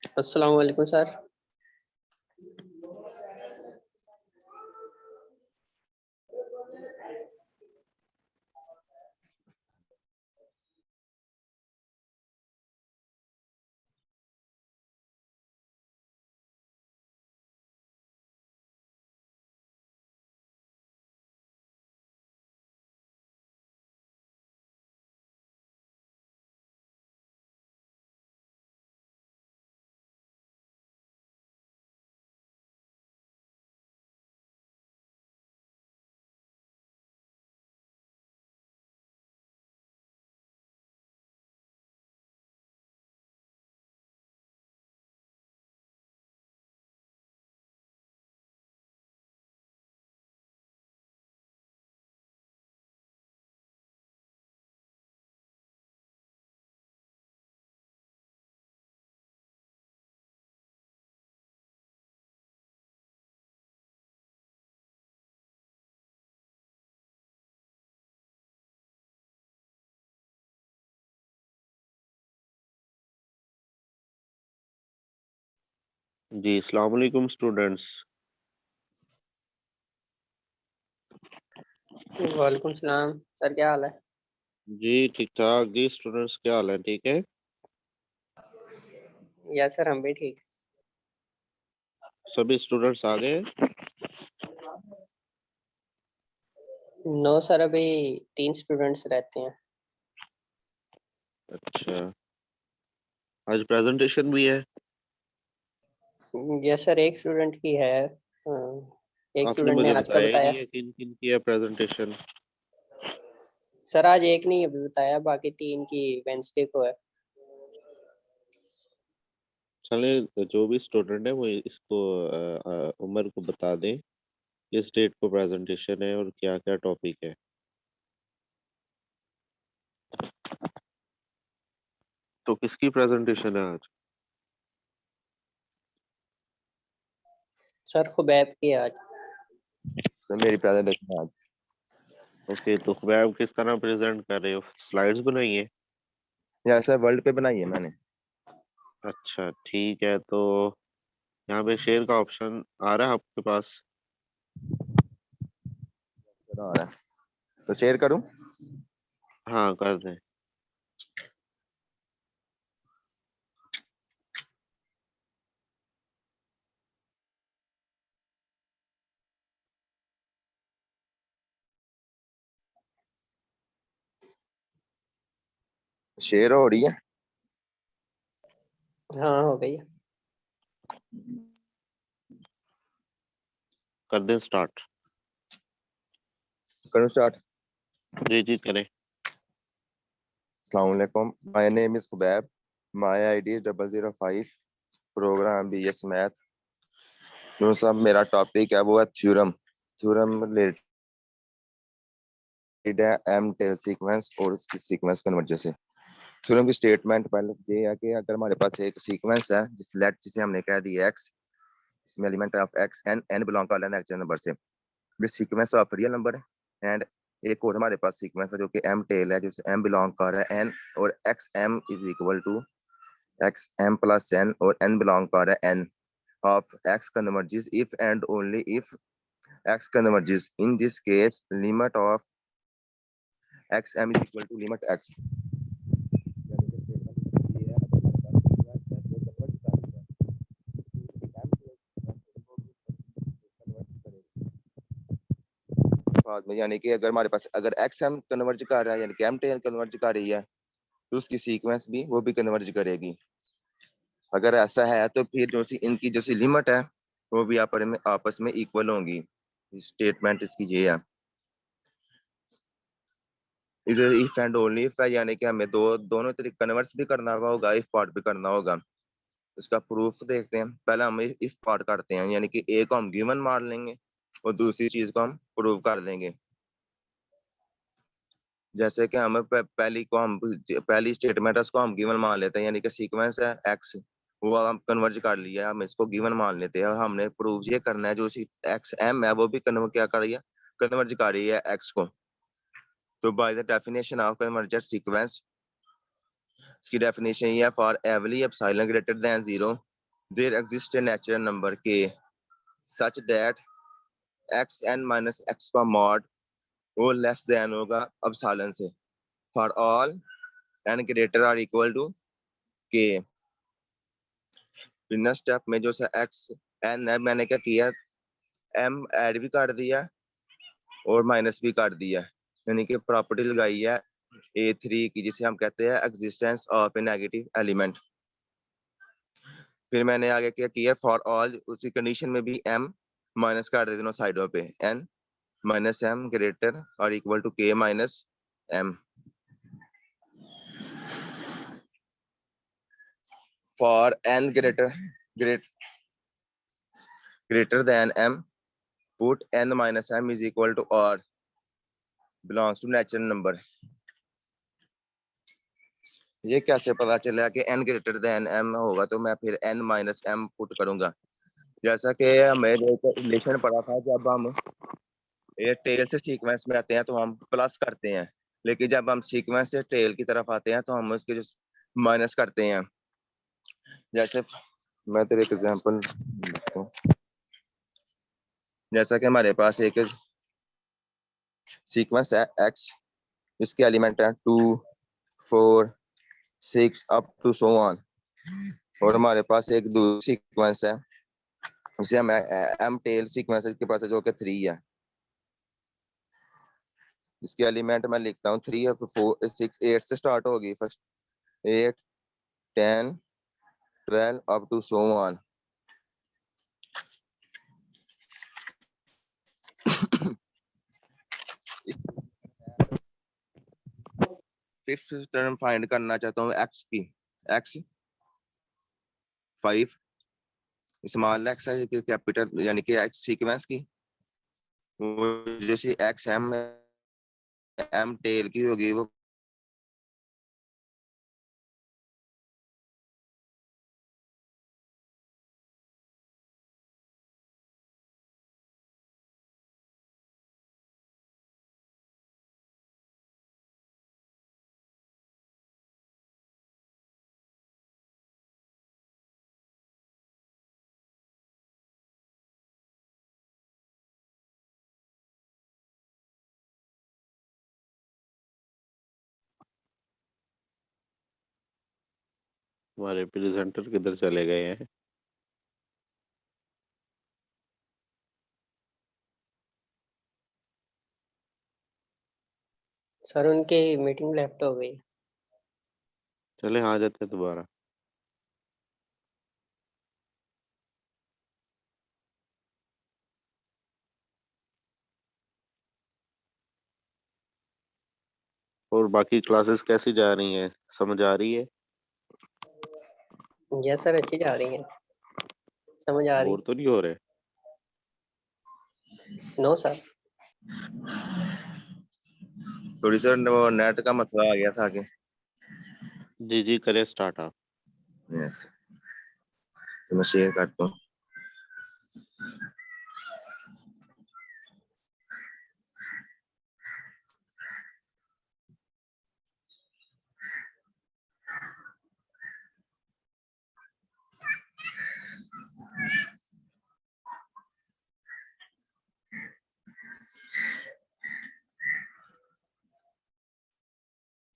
अस्सलाम वालेकुम सर। जी, अस्सलाम वालेकुम स्टूडेंट्स। वालेकुम सलाम सर, क्या हाल है? जी, ठीक-ठाक। जी, स्टूडेंट्स क्या हाल है? ठीक है? यस सर, हम भी ठीक। सभी स्टूडेंट्स आ गए? नो सर, अभी 3 स्टूडेंट्स रहते हैं। अच्छा, आज प्रेजेंटेशन भी है? यस सर, एक स्टूडेंट की है। एक आपने स्टूडेंट ने मुझे आज का बताया ही बताया। नहीं है किन-किन की है प्रेजेंटेशन। सर आज एक ने अभी बताया, बाकी 3 की वेंसडे को है। चलें, जो भी स्टूडेंट है वो इसको उमर को बता दें, किस डेट को प्रेजेंटेशन है और क्या-क्या टॉपिक है। तो किसकी प्रेजेंटेशन है आज? सर खुबैब की है आज। सर मेरी प्रेजेंटेशन आज। ओके, तो खुबैब किस तरह प्रेजेंट कर रहे हो? स्लाइड्स बनाई है? या सर वर्ल्ड पे बनाई है मैंने। अच्छा, ठीक है। तो यहाँ पे शेयर का ऑप्शन आ रहा है आपके पास? सर आ रहा है तो शेयर करूं? हाँ, कर दें। शेयर हो रही है। हाँ, हो गई। कर दें स्टार्ट? करूं स्टार्ट? जी, करें। अस्सलाम वालेकुम, my name is Khubaib, my ID is 005, programme BS math. तो सब मेरा टॉपिक है वो है थ्योरम। थ्योरम रिलेटेड है एम टेल सीक्वेंस और उसकी सीक्वेंस कन्वर्जन से। थ्योरम की स्टेटमेंट पहले ये है कि अगर हमारे पास एक सीक्वेंस है जिसे हमने कह दिया एक्स, इसमें element of x n n belong कर लेना एक्स नंबर से, this sequence of real number है। एंड एक और हमारे पास सीक्वेंस है जो कि एम टेल है, जिससे एम बिलोंग कर रहा है एन, और x m is equal to x m plus n, और एन बिलोंग कर रहा है n of x converges if and only if x converges. In this case limit of x m is equal to limit x. यानी कि अगर हमारे पास अगर x M converge कर रहा है यानी कि एम टेल कन्वर्ज कर रही है तो उसकी सीक्वेंस भी वो भी कन्वर्ज करेगी। अगर ऐसा है तो फिर जो सी इनकी जो सी लिमिट है वो भी आपस में इक्वल होंगी। स्टेटमेंट इसकी ये है। इधर इफ एंड ओनली इफ है, यानी कि हमें दोनों तरीके कन्वर्स भी करना होगा, इफ पार्ट भी करना होगा। इसका प्रूफ देखते हैं। पहले हम इफ पार्ट करते हैं, यानी कि ए को हम गिवन मान लेंगे और दूसरी चीज को हम प्रूव कर देंगे। जैसे कि हमें पहली स्टेटमेंट है उसको हम गिवन मान लेते हैं, यानी कि सीक्वेंस है एक्स, वो हम कन्वर्ज कर लिया, हम इसको गिवन मान लेते हैं और हमने प्रूव ये करना है जो एक्स एम है वो भी क्या कर रही है, कन्वर्ज कर रही है एक्स को। तो by the definition of convergent sequence, इसकी डेफिनेशन ये है, for every epsilon greater than 0 there exist a natural number k such that x n minus x का मॉड वो लेस देन होगा एप्सिलॉन से फॉर ऑल एन ग्रेटर और equal to k. बिना स्टेप में जो एक्स एन है मैंने क्या किया, एम ऐड भी कर दिया और माइनस भी कर दिया, यानी कि प्रॉपर्टी लगाई है A3 की जिसे हम कहते हैं existence of A negative element. फिर मैंने आगे क्या किया, फॉर ऑल उसी कंडीशन में भी एम माइनस कर दे दोनों साइडों पे, एन माइनस एम ग्रेटर और equal to k minus m. For n greater than m, put n minus m is equal to or belongs to natural number। ये कैसे पता चला कि n greater than m होगा, तो मैं फिर n minus m पुट करूंगा। जैसा कि हमें रिलेशन पढ़ा था, जब हम ये टेल से सीक्वेंस में आते हैं तो हम प्लस करते हैं, लेकिन जब हम सीक्वेंस से टेल की तरफ आते हैं तो हम उसके जो माइनस करते हैं। जैसे मैं तेरे एक एग्जांपल देता हूं, जैसा कि हमारे पास एक सीक्वेंस है x, इसके एलिमेंट है 2 4 6 अप टू सो ऑन, और हमारे पास एक दूसरी सीक्वेंस है जिसे हम एम टेल सीक्वेंस के पास है जो कि 3 है। इसके एलिमेंट मैं लिखता हूँ 3 और 4 6 8 से स्टार्ट होगी, first 8 10 12 up to so on. Fifth term find करना चाहता हूँ x की, x 5 स्मॉल x है कैपिटल, यानी कि x सीक्वेंस की जैसे x m टेल की होगी वो हमारे प्रेजेंटर किधर चले गए हैं? सर उनकी मीटिंग लेफ्ट हो गई। चले आ जाते हैं दोबारा। और बाकी क्लासेस कैसी जा रही हैं, समझ आ रही है? यस सर, अच्छी जा रही है, समझ आ रही। बोर तो नहीं हो रहे? No sir. थोड़ी सर नेट का मसला आ गया था आगे। जी जी, करें स्टार्ट आप। यस, तो मैं शेयर करता हूँ।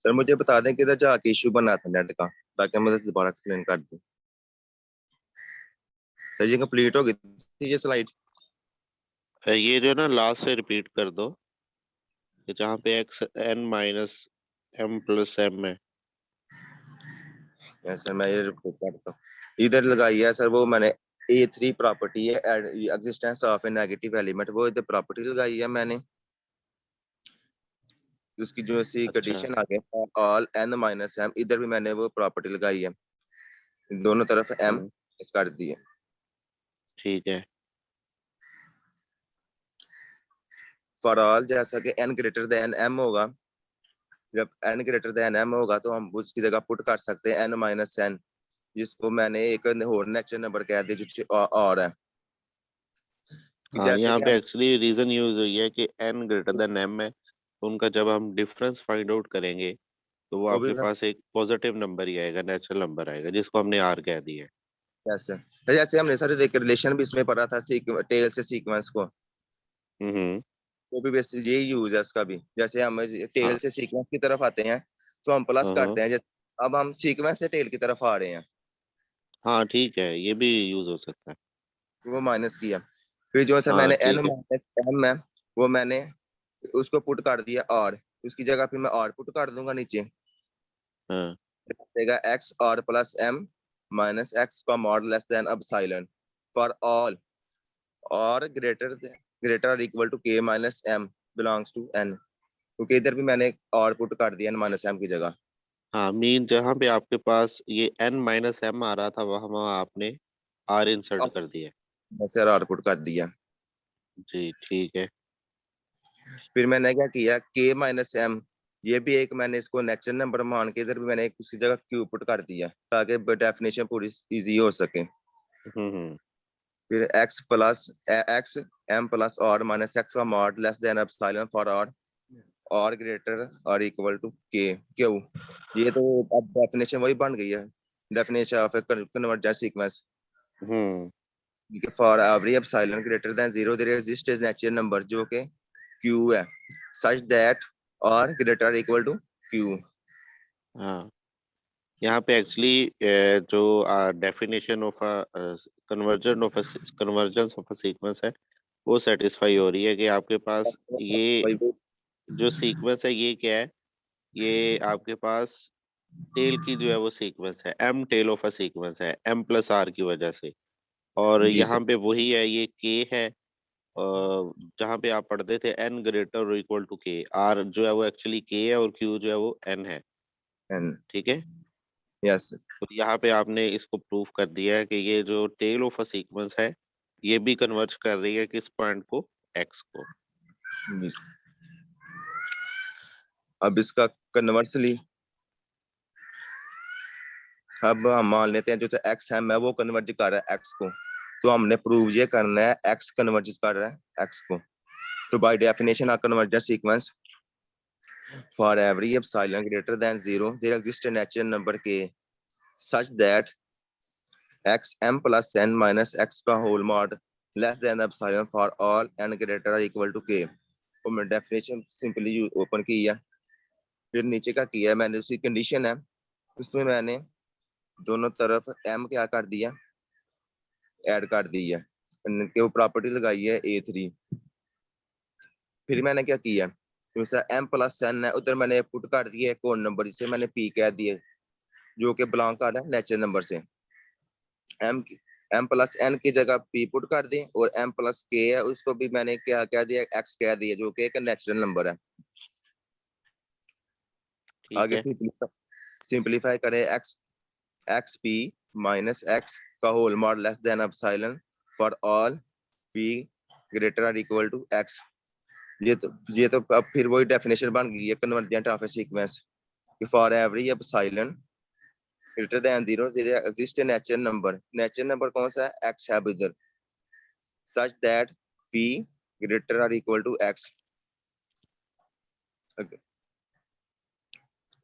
सर मुझे बता दें किधर जाके इशू बना था नेट का, ताकि मैं दोबारा एक्सप्लेन कर दूं। सर ये कंप्लीट हो गई थी ये स्लाइड? ये जो ना लास्ट से रिपीट कर दो, कि जहाँ पे x n minus m plus m है। यस सर, मैं ये रिपोर्ट करता हूँ। इधर लगाई है सर, वो मैंने A3 प्रॉपर्टी है existence of A negative element, वो इधर प्रॉपर्टी लगाई है मैंने। उसकी जो सी अच्छा। कंडीशन आ गया ऑल n माइनस m, इधर भी मैंने वो प्रॉपर्टी लगाई है, दोनों तरफ m इस कर दी है। ठीक है। फॉर ऑल जैसा कि n ग्रेटर देन m होगा, जब n ग्रेटर देन m होगा तो हम उसकी जगह पुट कर सकते हैं n माइनस n, जिसको मैंने एक और नेचुरल नंबर कह दिया जो और है। हाँ, जैसे यहाँ कि पे हम एक्चुअली रीजन यूज हुई है कि n ग्रेटर देन m है, तो उनका जब हम डिफरेंस फाइंड आउट करेंगे तो वो वो भी आपके पास एक पॉजिटिव नंबर ही आएगा, नेचुरल नंबर आएगा, जिसको हमने r कह दिया है। जैसे हमने सर देख रिलेशन भी इसमें पढ़ा था टेल से सीक्वेंस को, वो भी बेसिक यही यूज है इसका भी। जैसे हम टेल हाँ से सीक्वेंस की तरफ आते हैं तो हम प्लस हाँ करते हैं, जैसे अब हम सीक्वेंस से टेल की तरफ आ रहे हैं, हाँ ठीक है, ये भी यूज हो सकता है। वो माइनस किया। फिर जो सा हाँ मैंने एन ठीक है। माइनस एम है वो मैंने उसको पुट कर दिया आर, उसकी जगह फिर मैं आर पुट कर दूंगा नीचे, हाँ देगा x r plus m minus x का mod less than epsilon for all और ग्रेटर और equal to k minus m belongs to n, क्योंकि इधर भी मैंने और पुट कर दिया एन माइनस एम की जगह। हाँ, मीन जहाँ पे आपके पास ये n-m आ रहा था वहाँ आपने r इंसर्ट कर दिया। वैसे और पुट कर दिया। जी ठीक है। फिर मैंने क्या किया के माइनस एम, ये भी एक मैंने इसको नेचुरल नंबर मान के इधर भी मैंने उसी जगह क्यू पुट कर दिया ताकि डेफिनेशन पूरी इजी हो सके। हम्म। फिर x plus x m plus और माइनस एक्स का mod less than epsilon for और ग्रेटर और इक्वल टू के क्यू। ये तो अब डेफिनेशन वही बन गई है, definition of a convergent sequence. Hmm. For every epsilon greater than 0 there exist is natural number जो कि क्यू है, सच दैट और ग्रेटर इक्वल टू क्यू। हाँ, यहाँ पे एक्चुअली जो definition of convergence of a sequence है वो सेटिस्फाई हो रही है कि आपके पास ये जो सीक्वेंस है ये क्या है, ये आपके पास टेल की जो है वो सीक्वेंस है, m tail of a sequence है एम प्लस आर की वजह से। और जी यहाँ सर। पे वही है, ये के है। जहाँ पे आप पढ़ते थे एन ग्रेटर और इक्वल टू के, आर जो है वो एक्चुअली के है और क्यू जो है वो एन है। एंड ठीक है। यस। तो यहाँ पे आपने इसको प्रूव कर दिया है कि ये जो टेल ऑफ अ सीक्वेंस है ये भी कन्वर्ज कर रही है किस पॉइंट को, एक्स को। अब इसका कन्वर्सली अब हम मान लेते हैं जो एक्स एम है वो कन्वर्ज कर रहा है एक्स को, तो हमने प्रूव ये करना है एक्स कन्वर्ज कर रहा है एक्स को। तो by definition a convergent sequence for every epsilon greater than 0 there exist a natural number k such that x m plus n minus x का whole mod less than epsilon for all n greater और equal to k. तो मैं definition simply open की है, फिर नीचे का किया है मैंने उसी कंडीशन है उसमें मैंने दोनों तरफ एम क्या कर दिया, ऐड कर दी है, के वो प्रॉपर्टी लगाई है A3। फिर मैंने क्या किया, जैसा एम प्लस एन है उधर मैंने पुट कर दिया एक और नंबर जिसे मैंने पी कह दिए जो कि बिलोंग कर रहा है नेचुरल नंबर से। एम प्लस एन की जगह पी पुट कर दी और एम प्लस के है उसको भी मैंने क्या कह दिया, एक्स कह दिया जो कि एक नेचुरल नंबर है। ठीक आगे है। सिंपलीफाई करें x x p minus x का whole mod less than epsilon for all p greater और इक्वल टू एक्स। ये तो अब फिर वही डेफिनेशन बन गई है कन्वर्जेंट ऑफ ए सीक्वेंस कि for every epsilon greater than 0 there exist a natural number, natural number कौन सा है, एक्स है इधर, सच दैट p ग्रेटर और इक्वल टू x।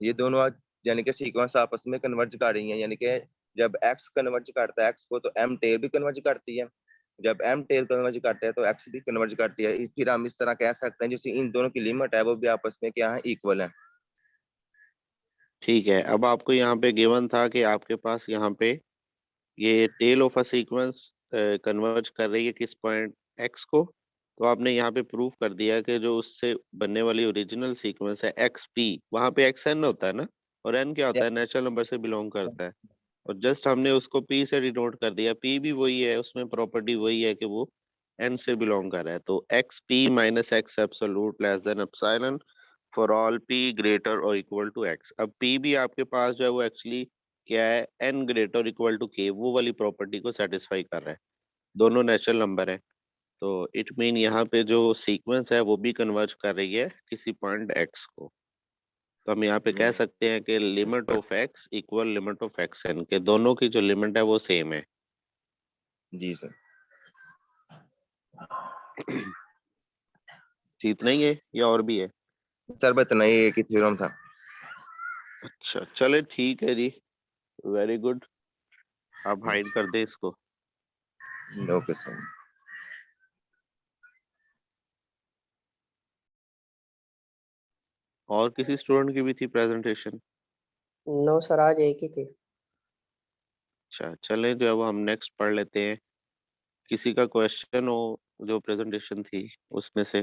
ये दोनों यानी कि सीक्वेंस आपस में कन्वर्ज कर रही हैं, यानी कि जब x कन्वर्ज करता है x को तो m टेल भी कन्वर्ज करती है, जब m टेल कन्वर्ज करता है तो x भी कन्वर्ज करती है। फिर हम इस तरह कह सकते हैं जैसे इन दोनों की लिमिट है वो भी आपस में क्या है, इक्वल है। ठीक है, अब आपको यहाँ पे गिवन था कि आपके पास यहाँ पे ये tail of a sequence converge कर रही है किस पॉइंट, एक्स को। तो आपने यहाँ पे प्रूव कर दिया कि जो उससे बनने वाली ओरिजिनल सीक्वेंस है एक्स पी, वहाँ पे एक्स एन होता है ना, और एन क्या होता है, नेचुरल नंबर से बिलोंग करता है। और जस्ट हमने उसको पी से डिनोट कर दिया, पी भी वही है, उसमें प्रॉपर्टी वही है कि वो एन से बिलोंग कर रहा है। तो x p minus x absolute less than epsilon for all p greater और इक्वल टू एक्स। अब पी भी आपके पास जो है वो एक्चुअली क्या है, एन ग्रेटर इक्वल टू के, वो वाली प्रॉपर्टी को सेटिस्फाई कर रहा है, दोनों नेचुरल नंबर है। तो इट मीन यहाँ पे जो सीक्वेंस है वो भी कन्वर्ज कर रही है किसी पॉइंट एक्स को। तो हम यहाँ पे कह सकते हैं कि limit of x equal limit of x n, के दोनों की जो लिमिट है वो सेम है। जी सर। इतना ही है या और भी है? सर इतना ही एक ही थ्योरम था। अच्छा चले ठीक है जी, वेरी गुड। आप हाइड कर दे इसको। Okay sir. और किसी स्टूडेंट की भी थी प्रेजेंटेशन? नो सर, आज एक ही थी। अच्छा, चलें जो अब हम नेक्स्ट पढ़ लेते हैं। किसी का क्वेश्चन हो जो प्रेजेंटेशन थी उसमें से?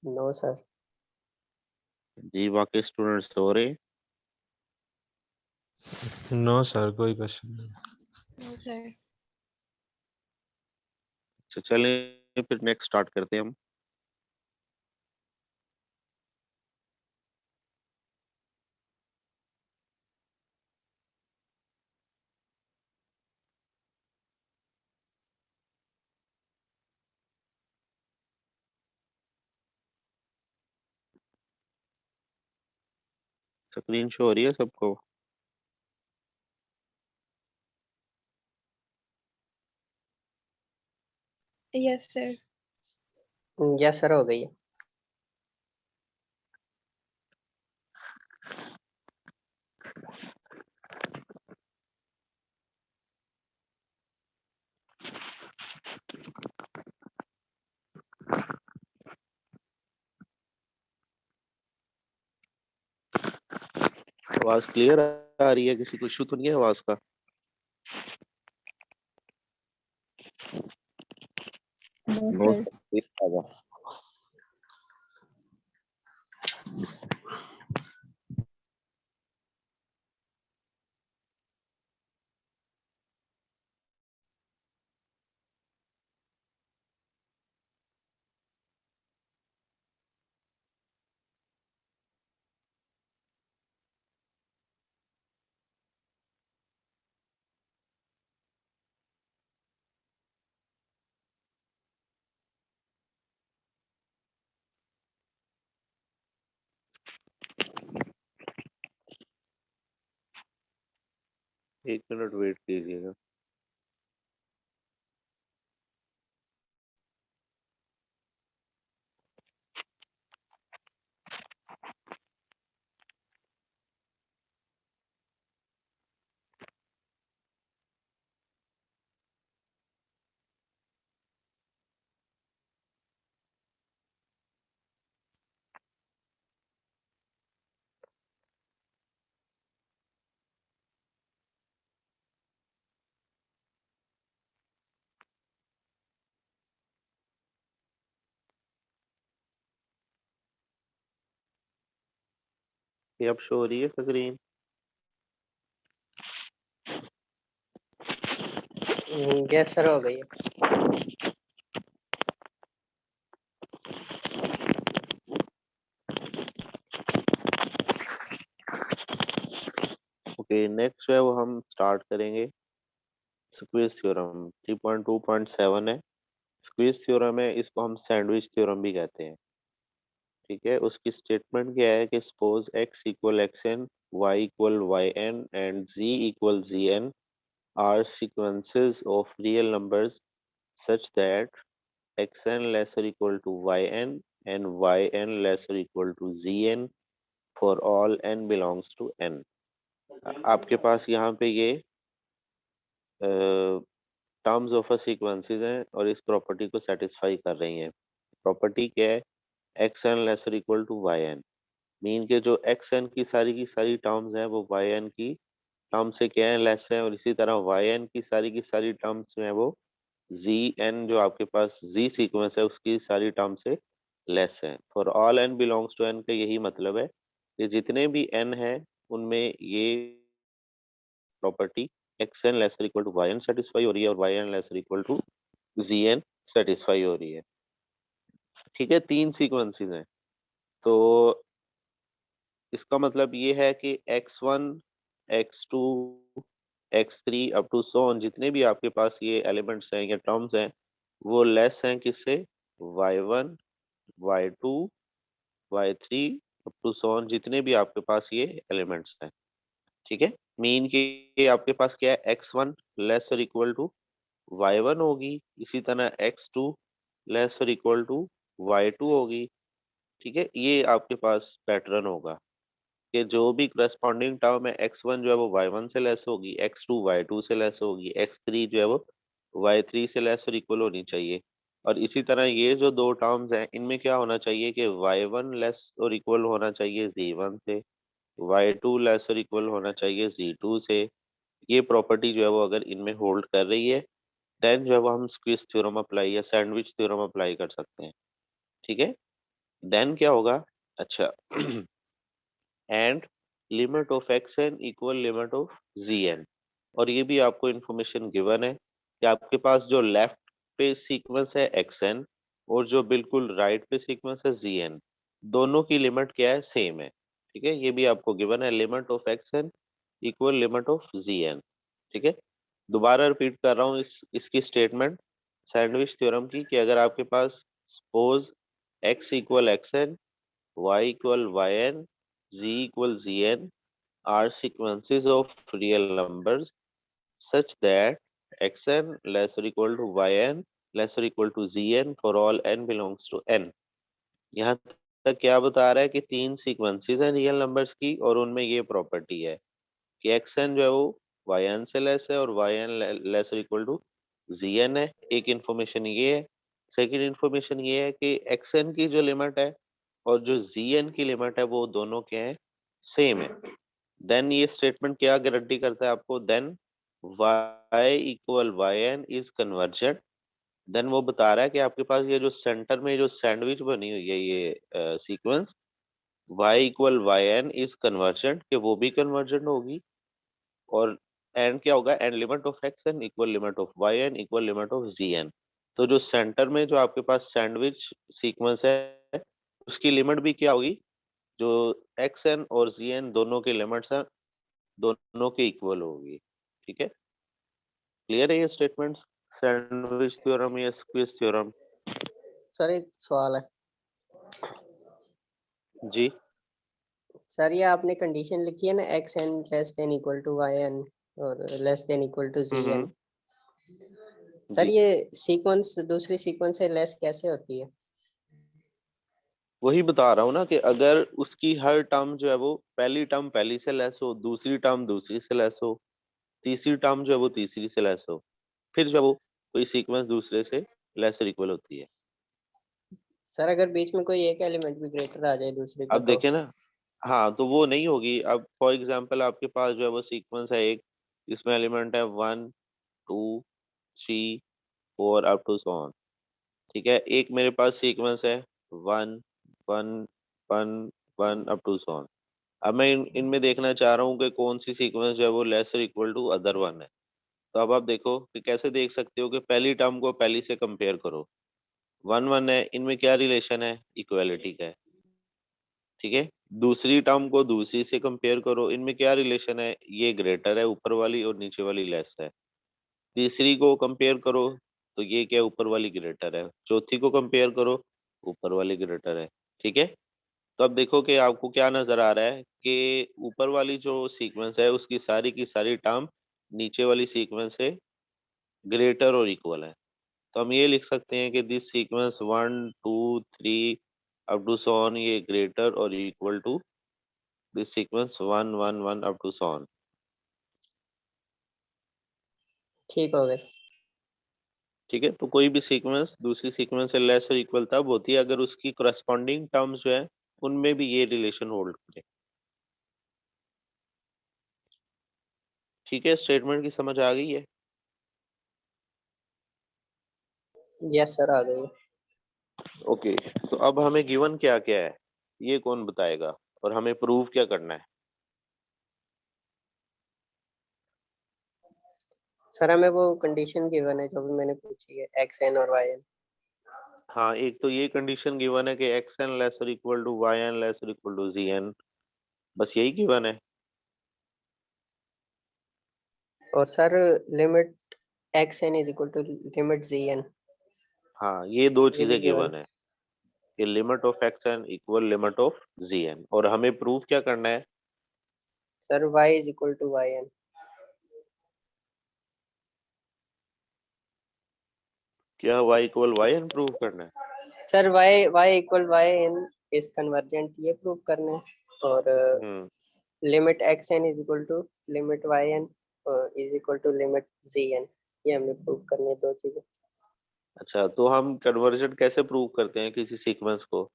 No sir. जी, बाकी स्टूडेंट्स हो रहे? नो सर, कोई क्वेश्चन नहीं। No sir. अच्छा, चलें फिर नेक्स्ट स्टार्ट करते हैं हम। स्क्रीन शो हो रही है सबको? Yes sir. यस सर, हो गई है। आवाज क्लियर आ रही है? किसी को इशू तो नहीं है आवाज का? No sir. एक मिनट वेट कीजिएगा। ये अब शो हो रही है स्क्रीन? यस सर, हो गई है। ओके, नेक्स्ट जो है वो हम स्टार्ट करेंगे स्क्वीज थ्योरम। 3.2.7 है, स्क्वीज थ्योरम है। इसको हम सैंडविच थ्योरम भी कहते हैं। ठीक है, उसकी स्टेटमेंट क्या है कि suppose x equal xn, y equal yn and z equal zn are sequences of real numbers such that xn less or equal to yn and yn less or equal to zn for all n belongs to n। आपके पास यहाँ पे ये terms of a sequences हैं और इस property को satisfy कर रही हैं। प्रॉपर्टी क्या है? X n lesser equal to y n. Mean के जो एक्स एन की सारी टर्म्स हैं वो वाई एन की टर्म से क्या है? लेस है। और इसी तरह वाई एन की सारी टर्म्स में है वो जी एन जो आपके पास जी सीक्वेंस है उसकी सारी टर्म से लेस है। For all n belongs to n का यही मतलब है कि जितने भी एन है उनमें ये property x n lesser equal to y n satisfy हो रही है और y n lesser equal to ji n satisfy हो रही है। ठीक है, तीन सीक्वेंसेस हैं। तो इसका मतलब ये है कि x1, x2, x3 up to so on जितने भी आपके पास ये एलिमेंट्स हैं या टर्म्स हैं वो लेस हैं किससे? y1, y2, y3 up to so on जितने भी आपके पास ये एलिमेंट्स हैं। ठीक है, मीन के ये आपके पास क्या है? x1 लेस और इक्वल टू y1 होगी, इसी तरह x2 लेस और इक्वल टू y2 होगी। ठीक है, ये आपके पास पैटर्न होगा कि जो भी करस्पॉन्डिंग टर्म है x1 जो है वो y1 से लेस होगी, x2 y2 से लेस होगी, x3 जो है वो y3 से लेस और इक्वल होनी चाहिए। और इसी तरह ये जो दो टर्म्स हैं इनमें क्या होना चाहिए कि y1 लेस और इक्वल होना चाहिए z1 से, y2 लेस और इक्वल होना चाहिए z2 से। ये प्रॉपर्टी जो है वो अगर इनमें होल्ड कर रही है देन जो है वो हम स्क्विज थ्योरम अप्लाई या सैंडविच थ्योरम अप्लाई कर सकते हैं। ठीक है, देन क्या होगा, अच्छा and limit of x n equal limit of ji n. और ये भी आपको इंफॉर्मेशन गिवन है कि आपके पास जो लेफ्ट पे सीक्वेंस है एक्स एन और जो बिल्कुल राइट पे सीक्वेंस है जी एन, दोनों की लिमिट क्या है, सेम है। ठीक है, ये भी आपको गिवन है, limit of x n equal limit of ji n. ठीक है, दोबारा रिपीट कर रहा हूँ इसकी स्टेटमेंट सैंडविच थ्योरम की, कि अगर आपके पास suppose x equal x n, y equal y n, z equal zn are sequences of real numbers such that xn less or equal to yn less or equal to zn for all n belongs to n। यहाँ तक क्या बता रहा है कि तीन sequences हैं real numbers की और उनमें ये प्रॉपर्टी है कि xn जो है वो yn से लेस है और yn लेस और इक्वल टू zn है। एक इंफॉर्मेशन ये है। सेकंड इंफॉर्मेशन ये है कि xn की जो लिमिट है और जो zn की लिमिट है वो दोनों क्या है, सेम है। देन ये स्टेटमेंट क्या गारंटी करता है आपको, then y equal y n is convergent. Then वो बता रहा है कि आपके पास ये जो सेंटर में जो सैंडविच बनी हुई है ये sequence y equal y n is convergent, कि वो भी कन्वर्जेंट होगी। और एंड क्या होगा, and limit of x n equal limit of y n equal limit of ji n. तो जो सेंटर में जो आपके पास सैंडविच सीक्वेंस है उसकी लिमिट भी क्या होगी, जो एक्स एन और जी एन दोनों की लिमिट्स हैं दोनों के इक्वल होगी। ठीक है, क्लियर है ये स्टेटमेंट सैंडविच थ्योरम या स्क्विज थ्योरम? सर एक सवाल है जी सर, ये आपने कंडीशन लिखी है ना x n less than equal to y n और less than equal to ji n. Sir ji ये सीक्वेंस दूसरी सीक्वेंस से लेस कैसे होती है? वही बता रहा हूँ ना कि अगर उसकी हर टर्म जो है वो पहली टर्म पहली से लेस हो, दूसरी टर्म दूसरी से लेस हो, तीसरी टर्म जो है वो तीसरी से लेस हो, फिर जो है वो कोई सीक्वेंस दूसरे से लेस और इक्वल होती है। सर अगर बीच में कोई एक एलिमेंट भी ग्रेटर आ जाए दूसरे को अब तो? देखे ना, हाँ तो वो नहीं होगी। अब फॉर एग्जांपल आपके पास जो है वो सीक्वेंस है एक, इसमें एलिमेंट है 1 2 3 4 अप टू सो ऑन। ठीक है, एक मेरे पास सीक्वेंस है 1 1 1 1 अप टू सो ऑन। अब मैं इनमें देखना चाह रहा हूँ कि कौन सी सीक्वेंस जो है वो लेस और इक्वल टू अदर वन है। तो अब आप देखो कि कैसे देख सकते हो कि पहली टर्म को पहली से कंपेयर करो, 1 1 है, इनमें क्या रिलेशन है, इक्वालिटी का है। ठीक है, दूसरी टर्म को दूसरी से कंपेयर करो, इनमें क्या रिलेशन है, ये ग्रेटर है ऊपर वाली और नीचे वाली लेस है। तीसरी को कंपेयर करो तो ये क्या है, ऊपर वाली ग्रेटर है। चौथी को कंपेयर करो, ऊपर वाली ग्रेटर है। ठीक है, तो अब देखो कि आपको क्या नजर आ रहा है कि ऊपर वाली जो सीक्वेंस है उसकी सारी की सारी टर्म नीचे वाली सीक्वेंस से ग्रेटर और इक्वल है। तो हम ये लिख सकते हैं कि this sequence 1 2 3 up to so on ये ग्रेटर और equal to this sequence 1 1 1 up to so on. ठीक हो गया सर। ठीक है, तो कोई भी सीक्वेंस दूसरी सीक्वेंस से लेस और इक्वल तब होती है अगर उसकी करस्पॉन्डिंग टर्म्स जो है उनमें भी ये रिलेशन होल्ड करे। ठीक है, स्टेटमेंट की समझ आ गई है? यस सर आ गई। ओके, तो अब हमें गिवन क्या क्या है ये कौन बताएगा और हमें प्रूव क्या करना है? सर हमें वो कंडीशन गिवन है जो भी मैंने पूछी है, एक्स एन और वाई एन। हाँ, एक तो ये कंडीशन गिवन है कि एक्स एन लेस और equal to y n less और इक्वल टू जी एन, बस यही गिवन है। और sir limit x n is equal to limit ji n, हाँ, ये दो ये भी चीजें गिवन। गिवन है कि limit of x n equal limit of ji n, और हमें प्रूव क्या करना है? Sir y is equal to y n. क्या y equal y n prove करना है? Sir y y equal y n is convergent, ये प्रूव करना है। और हम्म limit x n is equal to limit y n is equal to limit ji n, ये हमने प्रूव करने दो चीजें। अच्छा, तो हम कन्वर्जन कैसे प्रूव करते हैं किसी सीक्वेंस को?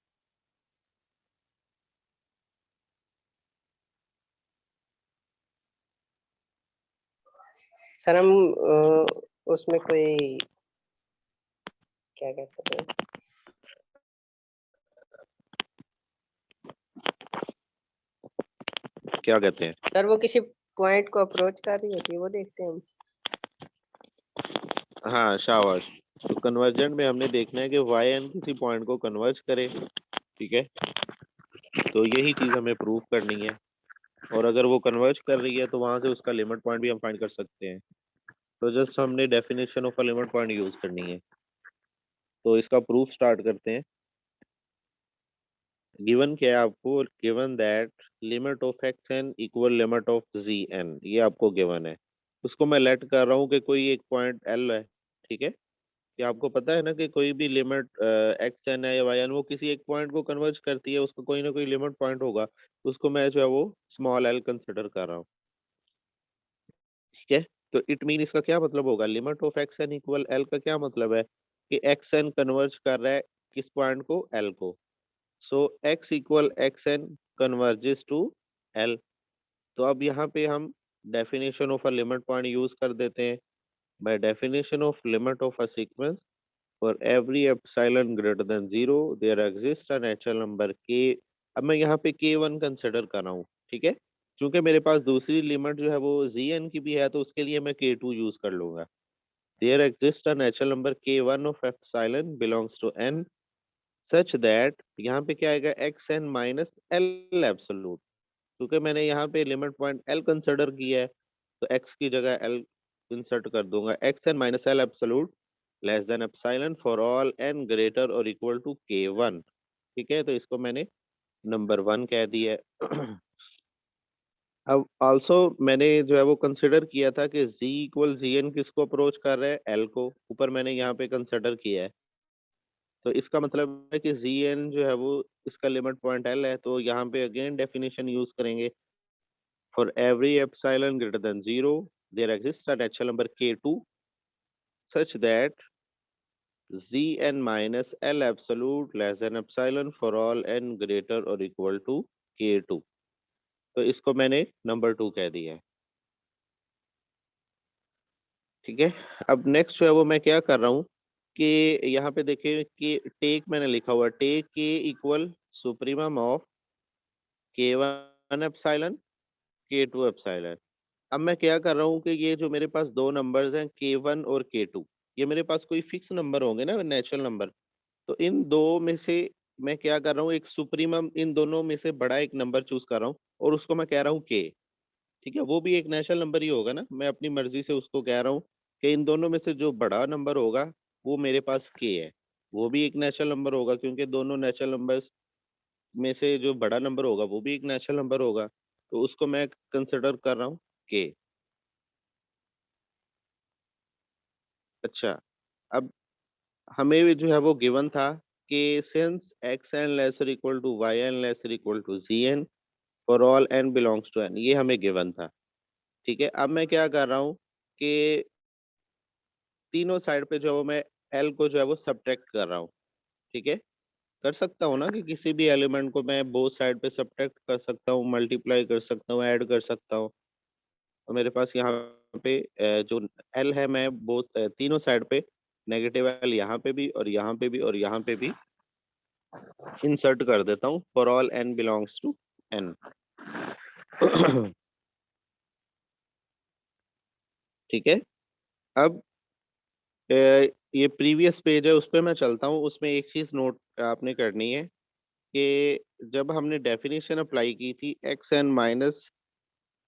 सर हम उसमें कोई क्या कहते हैं, क्या कहते हैं? सर वो किसी पॉइंट को अप्रोच कर रही होती है वो देखते हैं हम। हाँ शाबाश। तो कन्वर्जन में हमने देखना है कि वाई एन किसी पॉइंट को कन्वर्ज करे, ठीक है? तो यही चीज हमें प्रूव करनी है, और अगर वो कन्वर्ज कर रही है तो वहां से उसका लिमिट पॉइंट भी हम फाइंड कर सकते हैं। तो जस्ट हमने definition of a limit point use करनी है। तो इसका प्रूफ स्टार्ट करते हैं। गिवन क्या है आपको? Given that limit of x n equal limit of ji n, ये आपको गिवन है। उसको मैं लेट कर रहा हूँ कि कोई एक पॉइंट एल है, ठीक है? कि आपको पता है ना कि कोई भी लिमिट एक्स एन है या वाई एन, वो किसी एक पॉइंट को कन्वर्ज करती है, उसका कोई ना कोई लिमिट पॉइंट होगा। उसको मैं जो है वो स्मॉल एल कंसिडर कर रहा हूँ, ठीक है? तो इट मीन इसका क्या मतलब होगा? Limit of x n equal l का क्या मतलब है? कि एक्स एन कन्वर्ज कर रहा है किस पॉइंट को? एल को। So x equal x n converges to l. तो अब यहाँ पे हम definition of a limit point use कर देते हैं। By definition of limit of a sequence for every epsilon greater than 0 there exist a natural number k। अब मैं यहाँ पे k1 कंसिडर कर रहा हूँ, ठीक है? क्योंकि मेरे पास दूसरी लिमिट जो है वो zn की भी है, तो उसके लिए मैं k2 यूज कर लूंगा। There exist a natural number k1 of epsilon belongs to n such that, यहाँ पे क्या आएगा? X n minus l absolute. क्योंकि मैंने यहाँ पे लिमिट पॉइंट एल कंसिडर किया है, तो एक्स की जगह एल इंसर्ट कर दूंगा। X n minus l absolute less than epsilon for all n greater और इक्वल टू के वन, ठीक है? तो इसको मैंने नंबर 1 कह दिया है। अब आल्सो मैंने जो है वो कंसिडर किया था कि z इक्वल जी एन किसको अप्रोच कर रहा है? एल को। ऊपर मैंने यहाँ पे कंसिडर किया है, तो इसका मतलब है कि जी एन जो है वो इसका लिमिट पॉइंट एल है। तो यहाँ पे अगेन डेफिनेशन यूज करेंगे। For every epsilon greater than 0 there exist a natural number k2 such that zn minus l absolute less than epsilon for all n greater और इक्वल टू k2। तो इसको मैंने number 2 कह दिया है, ठीक है? अब नेक्स्ट जो है वो मैं क्या कर रहा हूँ कि यहाँ पे देखिए कि टेक मैंने लिखा हुआ है, टेक के equal supremum of k1 epsilon k2 epsilon. अब मैं क्या कर रहा हूँ कि ये जो मेरे पास दो नंबर्स हैं k1 और k2, ये मेरे पास कोई फिक्स नंबर होंगे ना, नेचुरल नंबर। तो इन दो में से मैं क्या कर रहा हूँ, एक सुप्रीमम इन दोनों में से बड़ा एक नंबर चूज कर रहा हूँ, और उसको मैं कह रहा हूँ k, ठीक है? वो भी एक नेचुरल नंबर ही होगा ना, मैं अपनी मर्जी से उसको कह रहा हूँ कि इन दोनों में से जो बड़ा नंबर होगा वो मेरे पास k है। वो भी एक नेचुरल नंबर होगा, क्योंकि दोनों नेचुरल नंबर्स में से जो बड़ा नंबर होगा वो भी एक नेचुरल नंबर होगा। तो उसको मैं कंसिडर कर रहा हूँ k। अच्छा, अब हमें भी जो है वो गिवन था कि since x n lesser equal to y n lesser equal to ji n for all n belongs to n, ये हमें गिवन था, ठीक है? अब मैं क्या कर रहा हूँ कि तीनों साइड पे जो है वो मैं एल को जो है वो सब्ट्रैक्ट कर रहा हूँ, ठीक है? कर सकता हूँ ना कि किसी भी एलिमेंट को मैं बोथ साइड पे सब्ट्रैक्ट कर सकता हूँ, मल्टीप्लाई कर सकता हूँ, ऐड कर सकता हूँ। तो मेरे पास यहाँ पे जो एल है, मैं बोथ तीनों साइड पे नेगेटिव एल यहाँ पे भी और यहाँ पे भी और यहाँ पे भी इंसर्ट कर देता हूँ for all n belongs to n. ठीक है? अब ये प्रीवियस पेज है, उस पे मैं चलता हूँ। उसमें एक चीज नोट आपने करनी है कि जब हमने डेफिनेशन अप्लाई की थी x n minus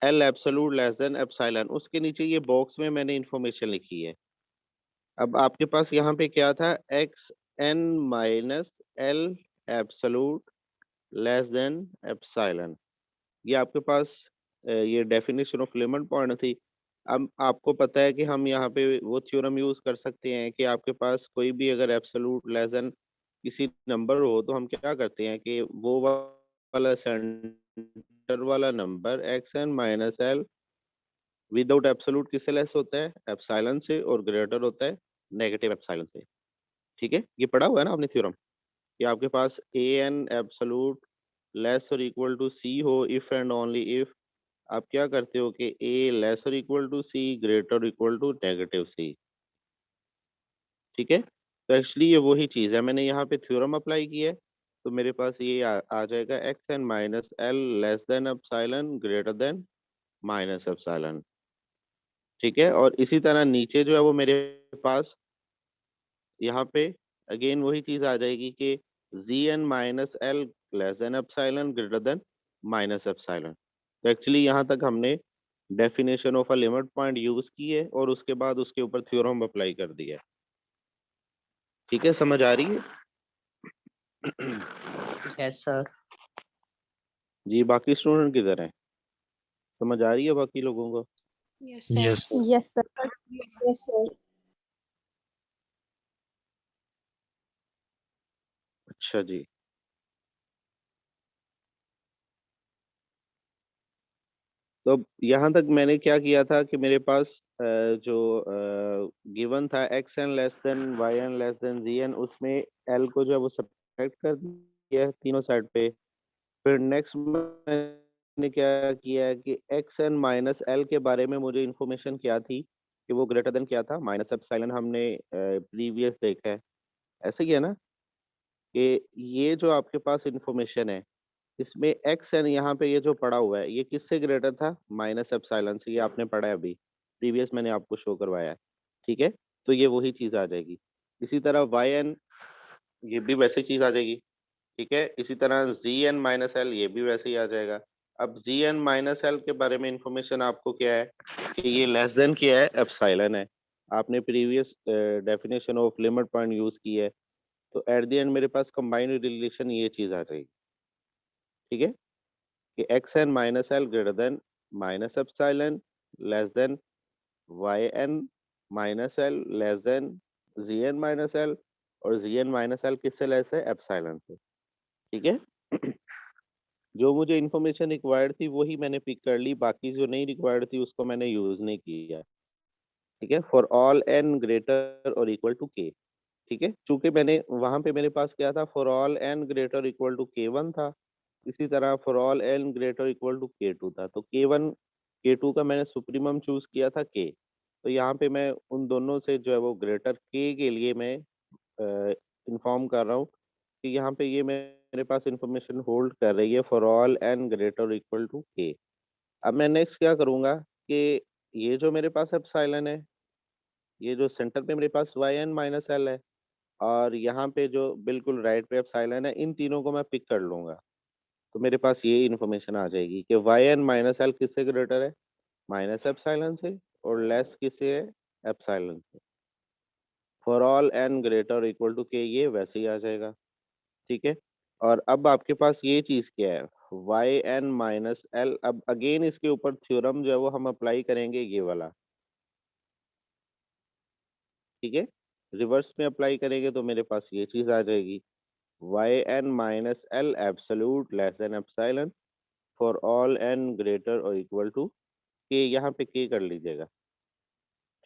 l absolute less than epsilon, उसके नीचे ये बॉक्स में मैंने इंफॉर्मेशन लिखी है। अब आपके पास यहाँ पे क्या था? X n minus l absolute less than epsilon, ये आपके पास ये डेफिनेशन ऑफ लिमिट पॉइंट थी। अब आपको पता है कि हम यहाँ पे वो थ्योरम यूज कर सकते हैं कि आपके पास कोई भी अगर एब्सोल्यूट लेस देन किसी नंबर हो, तो हम क्या करते हैं कि वो वाला सेंटर वाला number x n minus l without absolute किससे लेस होता है? एप्सिलॉन से, और ग्रेटर होता है नेगेटिव एप्सिलॉन से। ठीक है, ये पढ़ा हुआ है ना आपने थ्योरम कि आपके पास ए एन एब्सोल्यूट लेस और इक्वल टू सी हो इफ एंड ओनली इफ आप क्या करते हो कि ए लेस और equal to c, greater equal to negative c. ठीक है, तो एक्चुअली ये वही चीज है, मैंने यहाँ पे थ्योरम अप्लाई किया है, तो मेरे पास ये आ जाएगा x n minus l less than epsilon greater than minus epsilon. ठीक है, और इसी तरह नीचे जो है वो मेरे पास यहाँ पे अगेन वही चीज आ जाएगी कि z n minus l less than epsilon greater than minus epsilon. तो एक्चुअली यहाँ तक हमने definition of a limit point use की है और उसके बाद उसके ऊपर थ्योरम अप्लाई कर दिया है। ठीक है, समझ आ रही है? Yes sir. जी, बाकी स्टूडेंट किधर है? समझ आ रही है बाकी लोगों को? Yes, sir. Yes. Yes, sir. Yes, sir. अच्छा जी, तो अब यहाँ तक मैंने क्या किया था कि मेरे पास जो गिवन था x n less than y n less than z n, उसमें एल को जो है वो सब्ट्रैक्ट कर दिया है तीनों साइड पे। फिर नेक्स्ट मैंने क्या किया है कि एक्स एन माइनस एल के बारे में मुझे इन्फॉर्मेशन क्या थी कि वो ग्रेटर देन क्या था, माइनस एप्सिलॉन हमने प्रीवियस देखा है। ऐसे ही है ना कि ये जो आपके पास इन्फॉर्मेशन है इसमें एक्स एन यहाँ पे ये जो पड़ा हुआ है ये किससे ग्रेटर था? माइनस एप्सिलॉन से। ये आपने पढ़ा है अभी, प्रीवियस मैंने आपको शो करवाया है। ठीक है, तो ये वही चीज आ जाएगी। इसी तरह वाई एन ये भी वैसी चीज आ जाएगी। ठीक है, इसी तरह जी एन माइनस एल ये भी वैसे ही आ जाएगा। अब जी एन माइनस एल के बारे में इंफॉर्मेशन आपको क्या है कि ये लेस देन क्या है? एप्सिलॉन है। आपने previous definition of limit point use की है, तो एट द एंड मेरे पास कंबाइंड रिलेशन ये चीज आ जाएगी। ठीक है, कि x n minus l greater than minus epsilon less than y n minus l less than z n minus l, और जी एन माइनस एल किससे लेस है? एप्सिलॉन से। ठीक है, जो मुझे इन्फॉर्मेशन रिक्वायर्ड थी वही मैंने पिक कर ली, बाकी जो नहीं रिक्वायर्ड थी उसको मैंने यूज नहीं किया। ठीक है, फॉर ऑल एन ग्रेटर और इक्वल टू के। ठीक है, चूंकि मैंने वहां पे मेरे पास क्या था, for all n greater equal to k one था, इसी तरह for all n greater equal to k two था, तो के वन के टू का मैंने सुप्रीमम चूज किया था के। तो यहाँ पे मैं उन दोनों से जो है वो ग्रेटर के लिए मैं इन्फॉर्म कर रहा हूँ कि यहाँ पे ये मेरे पास इंफॉर्मेशन होल्ड कर रही है for all n greater equal to k. अब मैं नेक्स्ट क्या करूँगा कि ये जो मेरे पास एप्सिलॉन है, ये जो सेंटर पे मेरे पास वाई एन माइनस एल है, और यहाँ पे जो बिल्कुल राइट पे एप्सिलॉन है, इन तीनों को मैं पिक कर लूंगा। तो मेरे पास ये इन्फॉर्मेशन आ जाएगी कि वाई एन माइनस एल किससे ग्रेटर है? माइनस एप्सिलॉन से, और लेस किससे है? एप्सिलॉन से। For all n greater equal to k ये वैसे ही आ जाएगा। ठीक है, और अब आपके पास ये चीज क्या है? Y n minus l. अब अगेन इसके ऊपर थ्योरम जो है वो हम अप्लाई करेंगे ये वाला। ठीक है, रिवर्स में अप्लाई करेंगे तो मेरे पास ये चीज आ जाएगी, y n minus l absolute less than epsilon for all n greater और इक्वल टू के। यहाँ पे के कर लीजिएगा।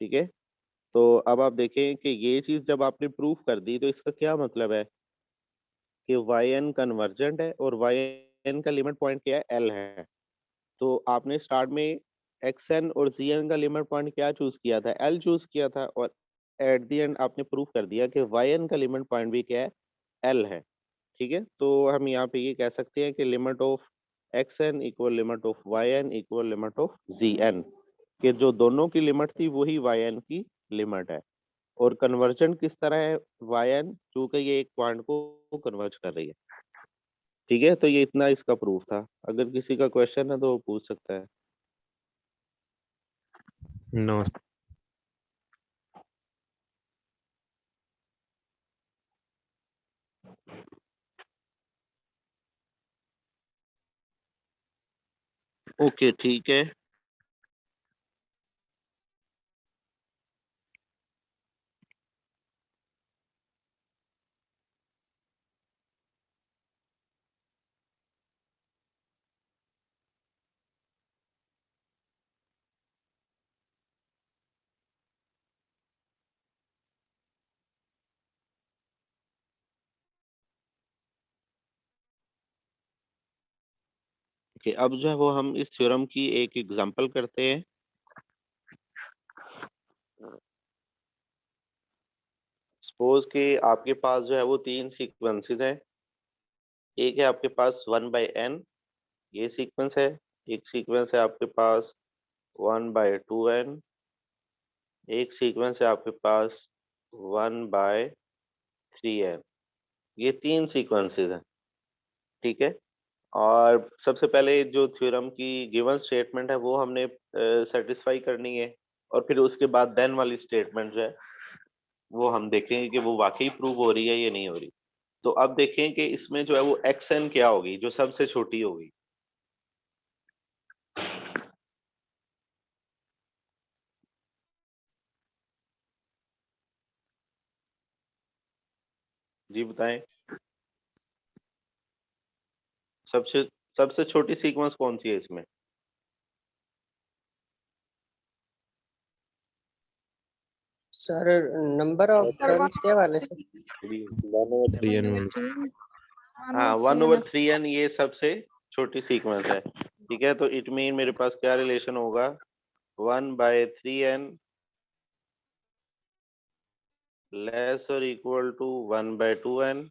ठीक है, तो अब आप देखें कि ये चीज जब आपने प्रूफ कर दी तो इसका क्या मतलब है कि वाई एन कन्वर्जेंट है और वाई एन का लिमिट पॉइंट क्या है? एल है। तो आपने स्टार्ट में एक्स एन और जी एन का लिमिट पॉइंट क्या चूज किया था? एल चूज किया था, और एट द एंड आपने प्रूफ कर दिया कि वाई एन का लिमिट पॉइंट भी क्या है? एल है। ठीक है, तो हम यहाँ पे ये कह सकते हैं कि limit of x n equal limit of y n equal limit of ji n, कि जो दोनों की लिमिट थी वही वाई एन की लिमिट है। और कन्वर्जन किस तरह है? वाई एन चूंकि ये एक पॉइंट को कन्वर्ज कर रही है। ठीक है, तो ये इतना इसका प्रूफ था। अगर किसी का क्वेश्चन है तो वो पूछ सकता है। No. ओके, ठीक है। ओके, अब जो है वो हम इस थ्योरम की एक एग्जांपल करते हैं। सपोज कि आपके पास जो है वो 3 सीक्वेंसेस हैं। एक है आपके पास 1/n, ये सीक्वेंस है। एक सीक्वेंस है आपके पास 1/2n, एक सीक्वेंस है आपके पास 1/3n। ये 3 सीक्वेंसेस हैं, ठीक है। और सबसे पहले जो थ्योरम की गिवन स्टेटमेंट है वो हमने सेटिस्फाई करनी है, और फिर उसके बाद देन वाली स्टेटमेंट जो है वो हम देखेंगे कि वो वाकई प्रूव हो रही है या नहीं हो रही। तो अब देखें कि इसमें जो है वो xn क्या होगी, जो सबसे छोटी होगी। जी बताएं, सबसे सबसे छोटी सीक्वेंस कौन सी है इसमें? सर नंबर ऑफ टर्म्स के हवाले से 1/3n1। हाँ, 1/3n ये सबसे छोटी सीक्वेंस है, ठीक है। तो इट मीन मेरे पास क्या रिलेशन होगा, 1/3n लेस और इक्वल टू 1/2n,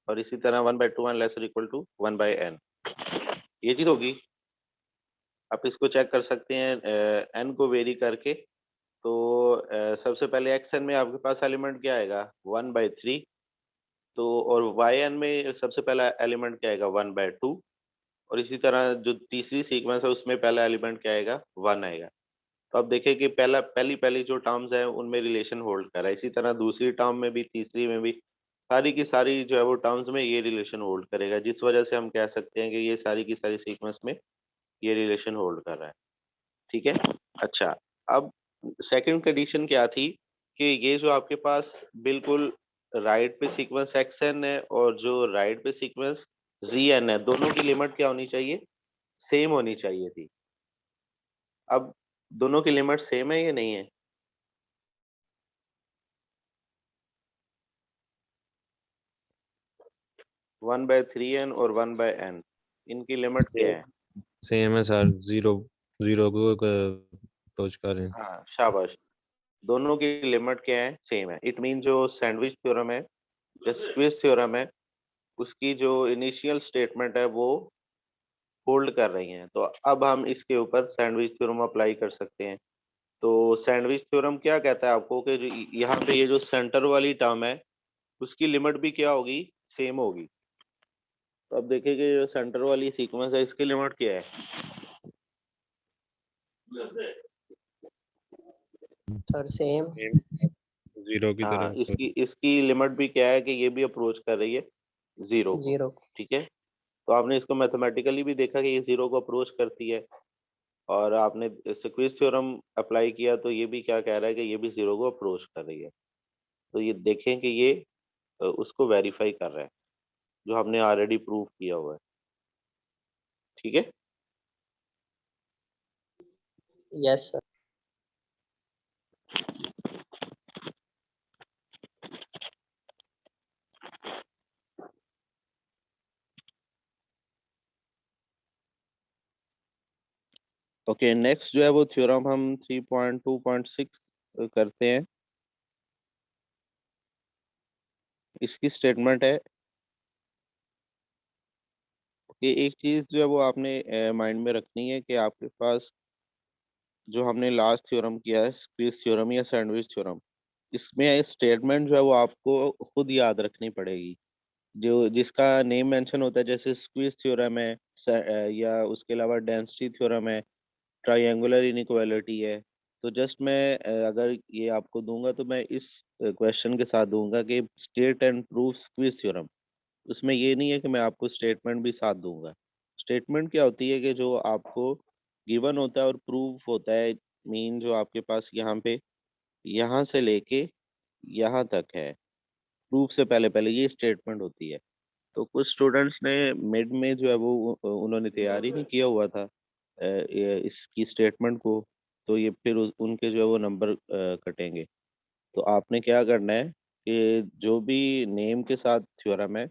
और इसी तरह 1/2n लेस और इक्वल टू 1/n, ये चीज होगी। आप इसको चेक कर सकते हैं n को वेरी करके। तो सबसे पहले xn में आपके पास एलिमेंट क्या आएगा, 1/3। तो और yn में सबसे पहला एलिमेंट क्या आएगा, 1/2। और इसी तरह जो तीसरी सीक्वेंस है उसमें पहला एलिमेंट क्या आएगा, 1 आएगा। तो अब देखें कि पहली पहली जो टर्म्स है उनमें रिलेशन होल्ड कर रहा है, इसी तरह दूसरी टर्म में भी, तीसरी में भी, सारी की सारी जो है वो टर्म्स में ये रिलेशन होल्ड करेगा, जिस वजह से हम कह सकते हैं कि ये सारी की सारी सीक्वेंस में ये रिलेशन होल्ड कर रहा है, ठीक है। अच्छा, अब सेकंड कंडीशन क्या थी कि ये जो आपके पास बिल्कुल राइट पे सीक्वेंस xn है और जो राइट पे सीक्वेंस zn है, दोनों की लिमिट क्या होनी चाहिए, सेम होनी चाहिए थी। अब दोनों की लिमिट सेम है या नहीं है? वन बाय थ्री एन और 1/n, इनकी लिमिट क्या है? सेम है सर, जीरो जीरो को अप्रोच कर रहे हैं। हाँ शाबाश, दोनों की लिमिट क्या है, सेम है। इट मीन जो सैंडविच थ्योरम है, जो स्क्विज थ्योरम है, उसकी जो इनिशियल स्टेटमेंट है वो होल्ड कर रही हैं। तो अब हम इसके ऊपर सैंडविच थ्योरम अप्लाई कर सकते हैं। तो सैंडविच थ्योरम क्या कहता है आपको कि जो यहाँ पे ये जो सेंटर वाली टर्म है उसकी लिमिट भी क्या होगी, सेम होगी। तो अब देखेंगे जो सेंटर वाली सीक्वेंस है इसकी लिमिट क्या है, सर सेम जीरो की हाँ तरफ। इसकी इसकी लिमिट भी क्या है कि ये भी अप्रोच कर रही है जीरो को, 0। ठीक है। तो आपने इसको मैथमेटिकली भी देखा कि ये जीरो को अप्रोच करती है, और आपने स्क्विज थ्योरम अप्लाई किया तो ये भी क्या कह रहा है कि ये भी जीरो को अप्रोच कर रही है। तो ये देखें कि ये उसको वेरीफाई कर रहा है, जो हमने ऑलरेडी प्रूव किया हुआ है, ठीक है। Yes sir. ओके, नेक्स्ट जो है वो थ्योरम हम 3.2.6 करते हैं। इसकी स्टेटमेंट है कि एक चीज जो है वो आपने माइंड में रखनी है कि आपके पास जो हमने लास्ट थ्योरम किया है, स्क्वीज थ्योरम या सैंडविच थ्योरम, इसमें स्टेटमेंट जो है वो आपको खुद याद रखनी पड़ेगी, जो जिसका नेम मेंशन होता है, जैसे स्क्वीज थ्योरम है, या उसके अलावा डेंसिटी थ्योरम है, ट्रायंगुलर इनइक्वालिटी है। तो जस्ट मैं अगर ये आपको दूंगा तो मैं इस क्वेश्चन के साथ दूंगा कि state and proof squeeze theorem. उसमें ये नहीं है कि मैं आपको स्टेटमेंट भी साथ दूंगा। स्टेटमेंट क्या होती है कि जो आपको गिवन होता है और प्रूफ होता है, मीन जो आपके पास यहाँ पे यहाँ से लेके यहाँ तक है, प्रूफ से पहले पहले ये स्टेटमेंट होती है। तो कुछ स्टूडेंट्स ने मिड में जो है वो उन्होंने तैयारी नहीं किया हुआ था इसकी स्टेटमेंट को, तो ये फिर उनके जो है वो नंबर कटेंगे। तो आपने क्या करना है कि जो भी नेम के साथ थ्योरम है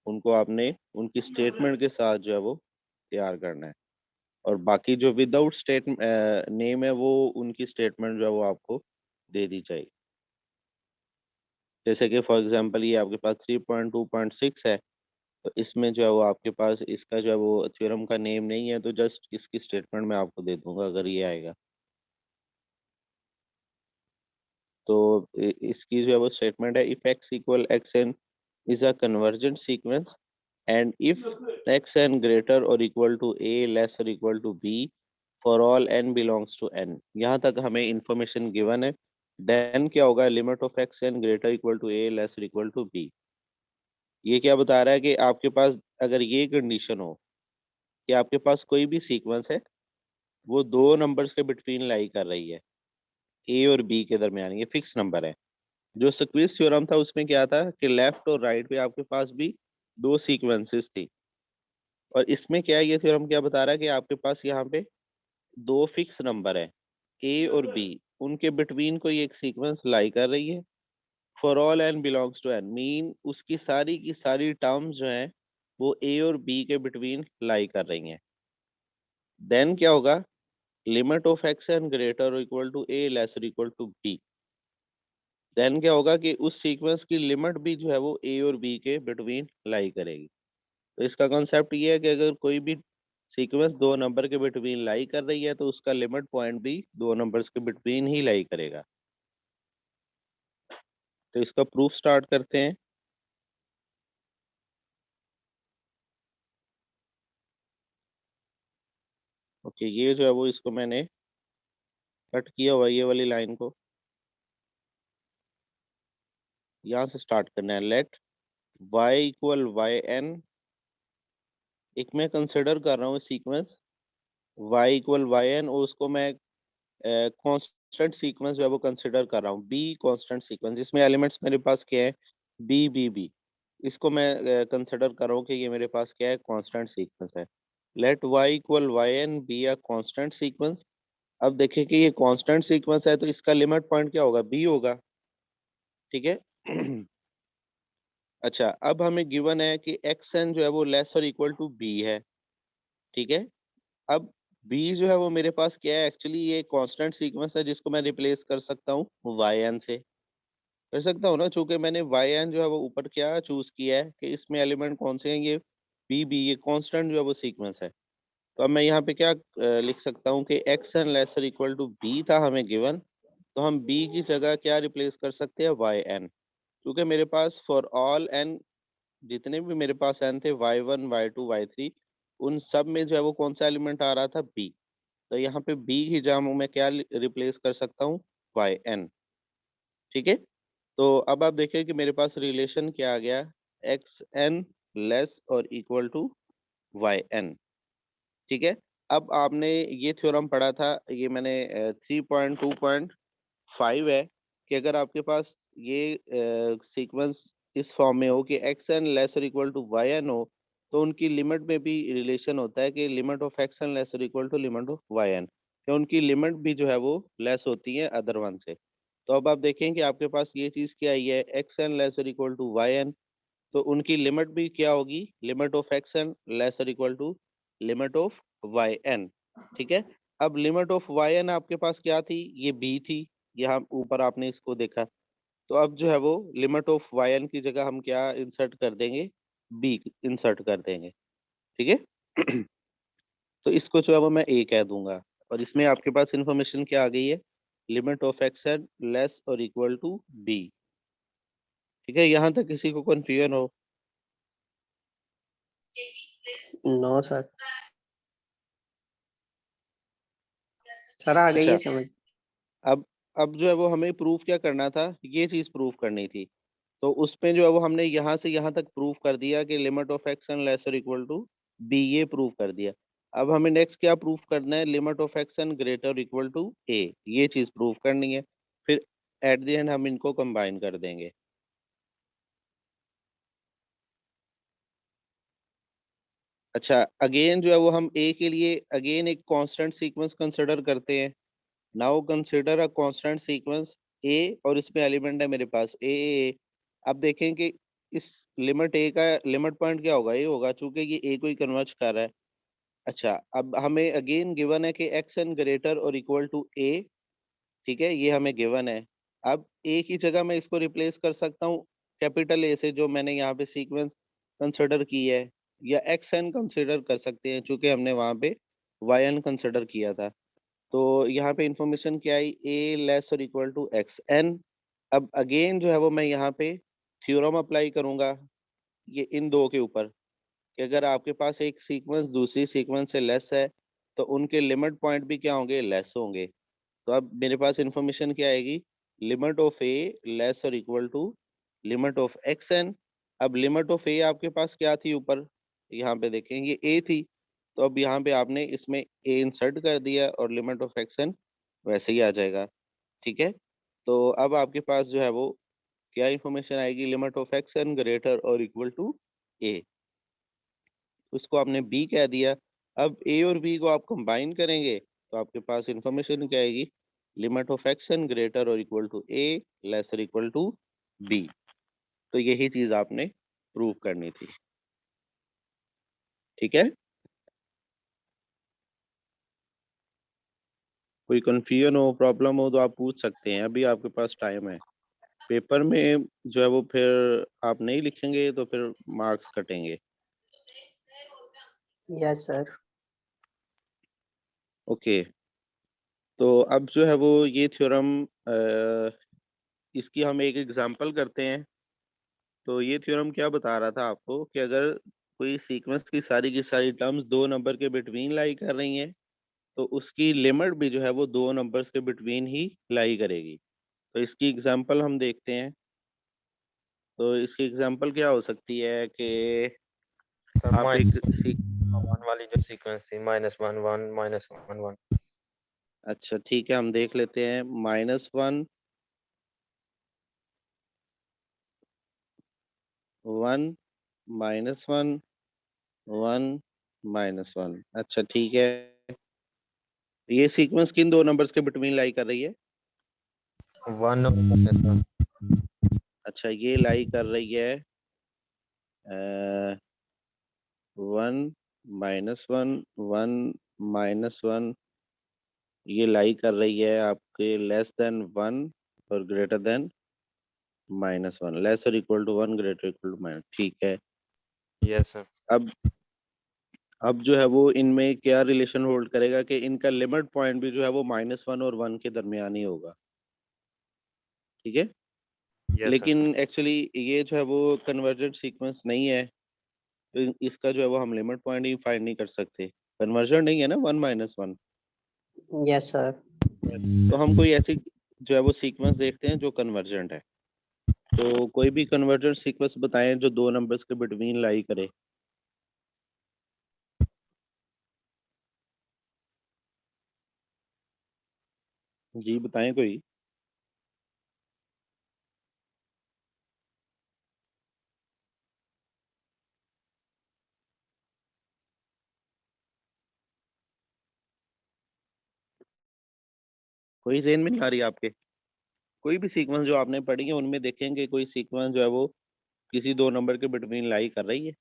उनको आपने उनकी स्टेटमेंट के साथ जो है वो तैयार करना है, और बाकी जो विदाउट स्टेट नेम है वो उनकी स्टेटमेंट जो है वो आपको दे दी जाएगी। जैसे कि फॉर एग्जांपल ये आपके पास 3.2.6 है, तो इसमें जो है वो आपके पास इसका जो है वो थ्योरम का नेम नहीं है, तो जस्ट इसकी स्टेटमेंट मैं आपको दे दूंगा अगर ये आएगा। तो इसकी जो है वो स्टेटमेंट है, if x equal xn is a convergent sequence and if xn greater or equal to a less or equal to b for all n belongs to n। यहाँ तक हमें इंफॉर्मेशन गिवन है। देन क्या होगा, limit of xn greater equal to a less or equal to b। ये क्या बता रहा है कि आपके पास अगर ये कंडीशन हो कि आपके पास कोई भी सीक्वेंस है वो दो नंबर्स के बिटवीन लाई कर रही है, ए और बी के दरमियान, ये फिक्स नंबर है। जो स्क्वीज थ्योरम था उसमें क्या था कि लेफ्ट और राइट पे आपके पास भी दो सीक्वेंसेस थी, और इसमें क्या है, ये थ्योरम क्या बता रहा है कि आपके पास यहाँ पे दो फिक्स नंबर है ए और बी, उनके बिटवीन कोई एक सीक्वेंस लाई कर रही है। For all n belongs to n mean उसकी सारी की सारी टर्म्स जो हैं वो ए और बी के बिटवीन लाई कर रही हैं। देन क्या होगा, limit of x n greater equal to a lesser equal to b. Then क्या होगा कि उस सीक्वेंस की लिमिट भी जो है वो ए और बी के बिटवीन लाई करेगी। तो इसका कॉन्सेप्ट ये है कि अगर कोई भी सीक्वेंस दो नंबर के बिटवीन लाई कर रही है तो उसका लिमिट पॉइंट भी दो नंबर्स के बिटवीन ही लाई करेगा। तो इसका प्रूफ स्टार्ट करते हैं। ओके, ये जो है वो इसको मैंने कट किया हुआ, ये वाली लाइन को यहाँ से स्टार्ट करना है। Let y equal y n, एक मैं कंसिडर कर रहा हूँ sequence y equal y n, और उसको मैं कांस्टेंट सीक्वेंस जो है वो कंसिडर कर रहा हूँ, b कांस्टेंट सीक्वेंस जिसमें एलिमेंट्स मेरे पास क्या है, b b b। इसको मैं कंसिडर कर रहा हूँ कि ये मेरे पास क्या है, कांस्टेंट सीक्वेंस है। Let y equal y n be a constant sequence. अब देखिए कि ये कांस्टेंट सीक्वेंस है तो इसका लिमिट पॉइंट क्या होगा, b होगा। ठीक है। अच्छा, अब हमें गिवन है कि एक्स एन जो है वो लेस और इक्वल टू बी है। ठीक है। अब b जो है वो मेरे पास क्या है, एक्चुअली ये कांस्टेंट सीक्वेंस है जिसको मैं रिप्लेस कर सकता हूँ वाई एन से, कर सकता हूँ ना, चूंकि मैंने वाई एन जो है वो ऊपर क्या चूज किया है कि इसमें एलिमेंट कौन से हैं, ये बी बी, ये कांस्टेंट जो है वो सीक्वेंस है। तो अब मैं यहाँ पे क्या लिख सकता हूँ कि एक्स एन लेस और इक्वल टू बी था हमें गिवन, तो हम b की जगह क्या रिप्लेस कर सकते हैं, वाई एन। क्योंकि मेरे पास फॉर ऑल एन, जितने भी मेरे पास एन थे, y1 y2 y3, उन सब में जो है वो कौन सा एलिमेंट आ रहा था, b। तो यहाँ पे b की जगह मैं क्या रिप्लेस कर सकता हूँ, yn। ठीक है। तो अब आप देखिए कि मेरे पास रिलेशन क्या आ गया, xn लेस और इक्वल टू yn। ठीक है। अब आपने ये थ्योरम पढ़ा था, ये मैंने 3.2.5 है कि अगर आपके पास ये सीक्वेंस इस फॉर्म में हो कि एक्स एन लेस और इक्वल टू वाई एन हो, तो उनकी लिमिट में भी रिलेशन होता है कि limit of x n less और equal to limit of y n, कि उनकी लिमिट भी जो है वो लेस होती है अदर वन से। तो अब आप देखें कि आपके पास ये चीज़ क्या आई है, एक्स एन लेस और इक्वल टू वाई एन, तो उनकी लिमिट भी क्या होगी, limit of x n less और equal to limit of y n. ठीक है। अब लिमिट ऑफ वाई एन आपके पास क्या थी, ये बी थी, यहाँ ऊपर आपने इसको देखा। तो अब जो है वो लिमिट ऑफ वाई एन की जगह हम क्या इंसर्ट कर देंगे, बी इंसर्ट कर देंगे। ठीक है। तो इसको जो है वो मैं ए कह दूंगा, और इसमें आपके पास इंफॉर्मेशन क्या आ गई है, limit of x n less और इक्वल टू बी। ठीक है, यहाँ तक किसी को कंफ्यूजन हो? नो सर, सर आ गई है अच्छा, समझ। अब जो है वो हमें प्रूफ क्या करना था, ये चीज प्रूफ करनी थी। तो उसमें जो है वो हमने यहाँ से यहाँ तक प्रूफ कर दिया कि limit of x n less और इक्वल टू बी, ये प्रूफ कर दिया। अब हमें नेक्स्ट क्या प्रूफ करना है, limit of x n greater equal to a, ये चीज प्रूफ करनी है। फिर एट द एंड हम इनको कंबाइन कर देंगे। अच्छा, अगेन जो है वो हम ए के लिए अगेन एक कांस्टेंट सीक्वेंस कंसिडर करते हैं। Now consider a constant sequence a, और इसमें एलिमेंट है मेरे पास ए। अब देखें कि इस लिमिट ए का लिमिट पॉइंट क्या होगा, ए होगा, चूंकि ये ए को ही कन्वर्ज कर रहा है। अच्छा, अब हमें अगेन गिवन है कि एक्स एन ग्रेटर और इक्वल टू ए, ठीक है, ये हमें गिवन है। अब ए की जगह मैं इसको रिप्लेस कर सकता हूँ कैपिटल ए से, जो मैंने यहाँ पे सीक्वेंस कंसिडर की है, या एक्स एन कंसिडर कर सकते हैं चूंकि हमने वहाँ पे वाई एन कंसिडर किया था। तो यहाँ पे इंफॉर्मेशन क्या आई, ए लेस और इक्वल टू एक्स एन। अब अगेन जो है वो मैं यहाँ पे थ्योरम अप्लाई करूंगा ये इन दो के ऊपर, कि अगर आपके पास एक सीक्वेंस दूसरी सीक्वेंस से लेस है तो उनके लिमिट पॉइंट भी क्या होंगे, लेस होंगे। तो अब मेरे पास इंफॉर्मेशन क्या आएगी, लिमिट ऑफ ए लेस और equal to limit of x n. अब लिमिट ऑफ ए आपके पास क्या थी ऊपर, यहाँ पे देखें ये ए थी, तो अब यहाँ पे आपने इसमें ए इंसर्ट कर दिया और लिमिट ऑफ एक्स एन वैसे ही आ जाएगा, ठीक है। तो अब आपके पास जो है वो क्या इंफॉर्मेशन आएगी, limit of x n greater और इक्वल टू ए, उसको आपने बी कह दिया। अब ए और बी को आप कंबाइन करेंगे तो आपके पास इंफॉर्मेशन क्या आएगी, limit of x n greater और equal to a lesser equal to b. तो यही चीज आपने प्रूव करनी थी, ठीक है। कोई कंफ्यूजन हो, प्रॉब्लम हो तो आप पूछ सकते हैं, अभी आपके पास टाइम है। पेपर में जो है वो फिर आप नहीं लिखेंगे तो फिर मार्क्स कटेंगे। Yes sir. ओके, तो अब जो है वो ये थ्योरम, इसकी हम एक एग्जांपल करते हैं। तो ये थ्योरम क्या बता रहा था आपको कि अगर कोई सीक्वेंस की सारी टर्म्स दो नंबर के बिटवीन लाई कर रही हैं तो उसकी लिमिट भी जो है वो दो नंबर्स के बिटवीन ही लाई करेगी। तो इसकी एग्जांपल हम देखते हैं। तो इसकी एग्जांपल क्या हो सकती है कि सर आप एक वन वाली जो सीक्वेंस थी, -1 1 -1 1। अच्छा ठीक है, हम देख लेते हैं। -1 1 -1 1 -1। अच्छा ठीक है, ये सीक्वेंस किन दो नंबर्स के बिटवीन लाई कर रही है? 1 और -1। अच्छा, ये लाई कर रही है 1 -1 1 -1, ये लाई कर रही है आपके लेस देन 1 और ग्रेटर देन -1, लेस और equal to 1 greater equal to minus, ठीक है। Yes sir. अब जो है वो इनमें क्या रिलेशन होल्ड करेगा कि इनका लिमिट पॉइंट भी जो है वो -1 और 1 के दरमियान ही होगा, ठीक है। Yes sir. लेकिन एक्चुअली ये जो है वो कन्वर्जेंट सीक्वेंस नहीं है, तो इसका जो है वो हम लिमिट पॉइंट ही फाइंड नहीं कर सकते, कन्वर्जन नहीं है ना 1 -1। Yes sir. तो हम कोई ऐसी जो है वो सीक्वेंस देखते हैं जो कन्वर्जेंट है। तो कोई भी कन्वर्जेंट सीक्वेंस बताएं जो दो नंबर्स के बिटवीन लाई करे। जी बताएं कोई। कोई ज़हन में नहीं आ रही आपके? कोई भी सीक्वेंस जो आपने पढ़ी है उनमें देखेंगे कोई सीक्वेंस जो है वो किसी दो नंबर के बिटवीन लाई कर रही है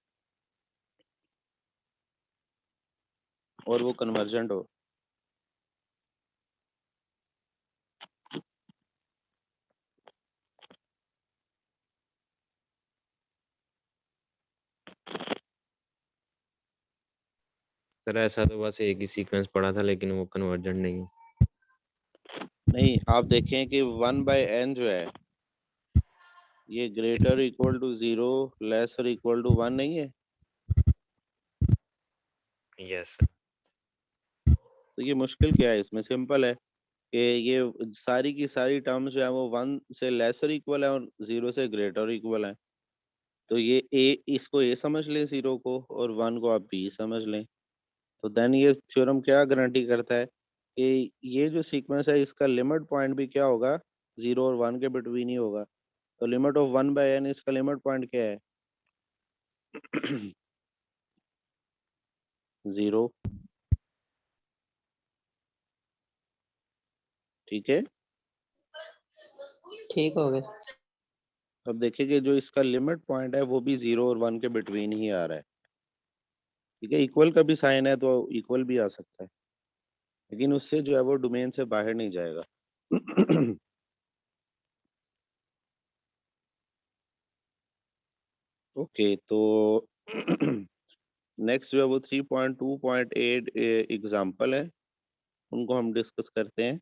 और वो कन्वर्जेंट हो। सर ऐसा तो बस एक ही सीक्वेंस पढ़ा था लेकिन वो कन्वर्जेंट नहीं है। नहीं, आप देखें कि 1/n जो है ये ग्रेटर इक्वल टू 0 लेस और इक्वल टू 1 नहीं है। यस। तो ये मुश्किल क्या है इसमें, सिंपल है कि ये सारी की सारी टर्म्स जो है वो 1 से लेसर इक्वल है और 0 से ग्रेटर इक्वल है। तो ये ए, इसको ए समझ लें 0 को, और 1 को आप बी समझ लें। तो देन ये थ्योरम क्या गारंटी करता है कि ये जो सीक्वेंस है इसका लिमिट पॉइंट भी क्या होगा, 0 और 1 के बिटवीन ही होगा। तो लिमिट ऑफ 1/n, इसका लिमिट पॉइंट क्या है? 0, ठीक है। ठीक हो गया। अब देखिए कि जो इसका लिमिट पॉइंट है वो भी 0 और 1 के बिटवीन ही आ रहा है। ठीक है, इक्वल का भी साइन है तो इक्वल भी आ सकता है, लेकिन उससे जो है वो डोमेन से बाहर नहीं जाएगा। ओके, तो नेक्स्ट जो है वो 3.2.8 एग्जाम्पल है, उनको हम डिस्कस करते हैं।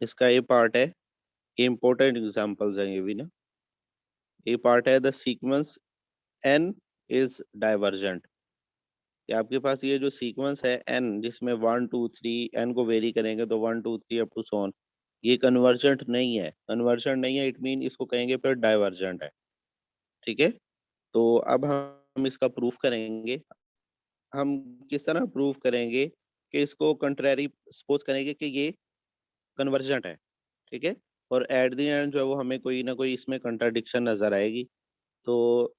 इसका ये पार्ट है कि इम्पोर्टेंट एग्जाम्पल्स हैं ये भी ना। ये पार्ट है the sequence n is divergent, कि आपके पास ये जो सीक्वेंस है n जिसमें 1 2 3 n को वेरी करेंगे तो 1 2 3 अप टू सो ऑन, ये कन्वर्जेंट नहीं है। कन्वर्जेंट नहीं है इट मीन इसको कहेंगे फिर डाइवर्जेंट है। ठीक है, तो अब हम इसका प्रूफ करेंगे। हम किस तरह प्रूव करेंगे कि इसको कंट्रेरी सपोज करेंगे कि ये कन्वर्जेंट है। ठीक है, और एट द एंड जो है वो हमें कोई ना कोई इसमें कंट्राडिक्शन नजर आएगी। तो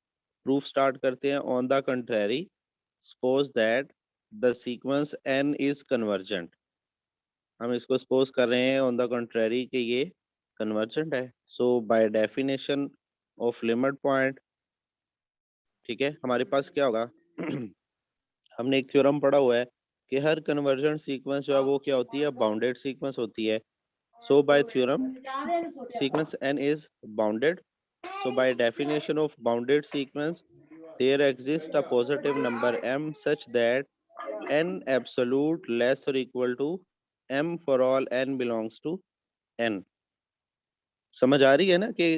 प्रूफ स्टार्ट करते हैं। On the contrary suppose that the sequence n is convergent. हम इसको सपोज कर रहे हैं ऑन द कंट्रेरी कि ये कन्वर्जेंट है। So by definition of limit point, ठीक है, हमारे पास क्या होगा हमने एक थ्योरम पढ़ा हुआ है कि हर कन्वर्जेंट सीक्वेंस जो है वो क्या होती है, बाउंडेड सीक्वेंस होती है। So by theorem sequence n is bounded. So by definition of bounded sequence, there exists a positive number m such that n absolute less or equal to m for all n belongs to n. समझ आ रही है ना कि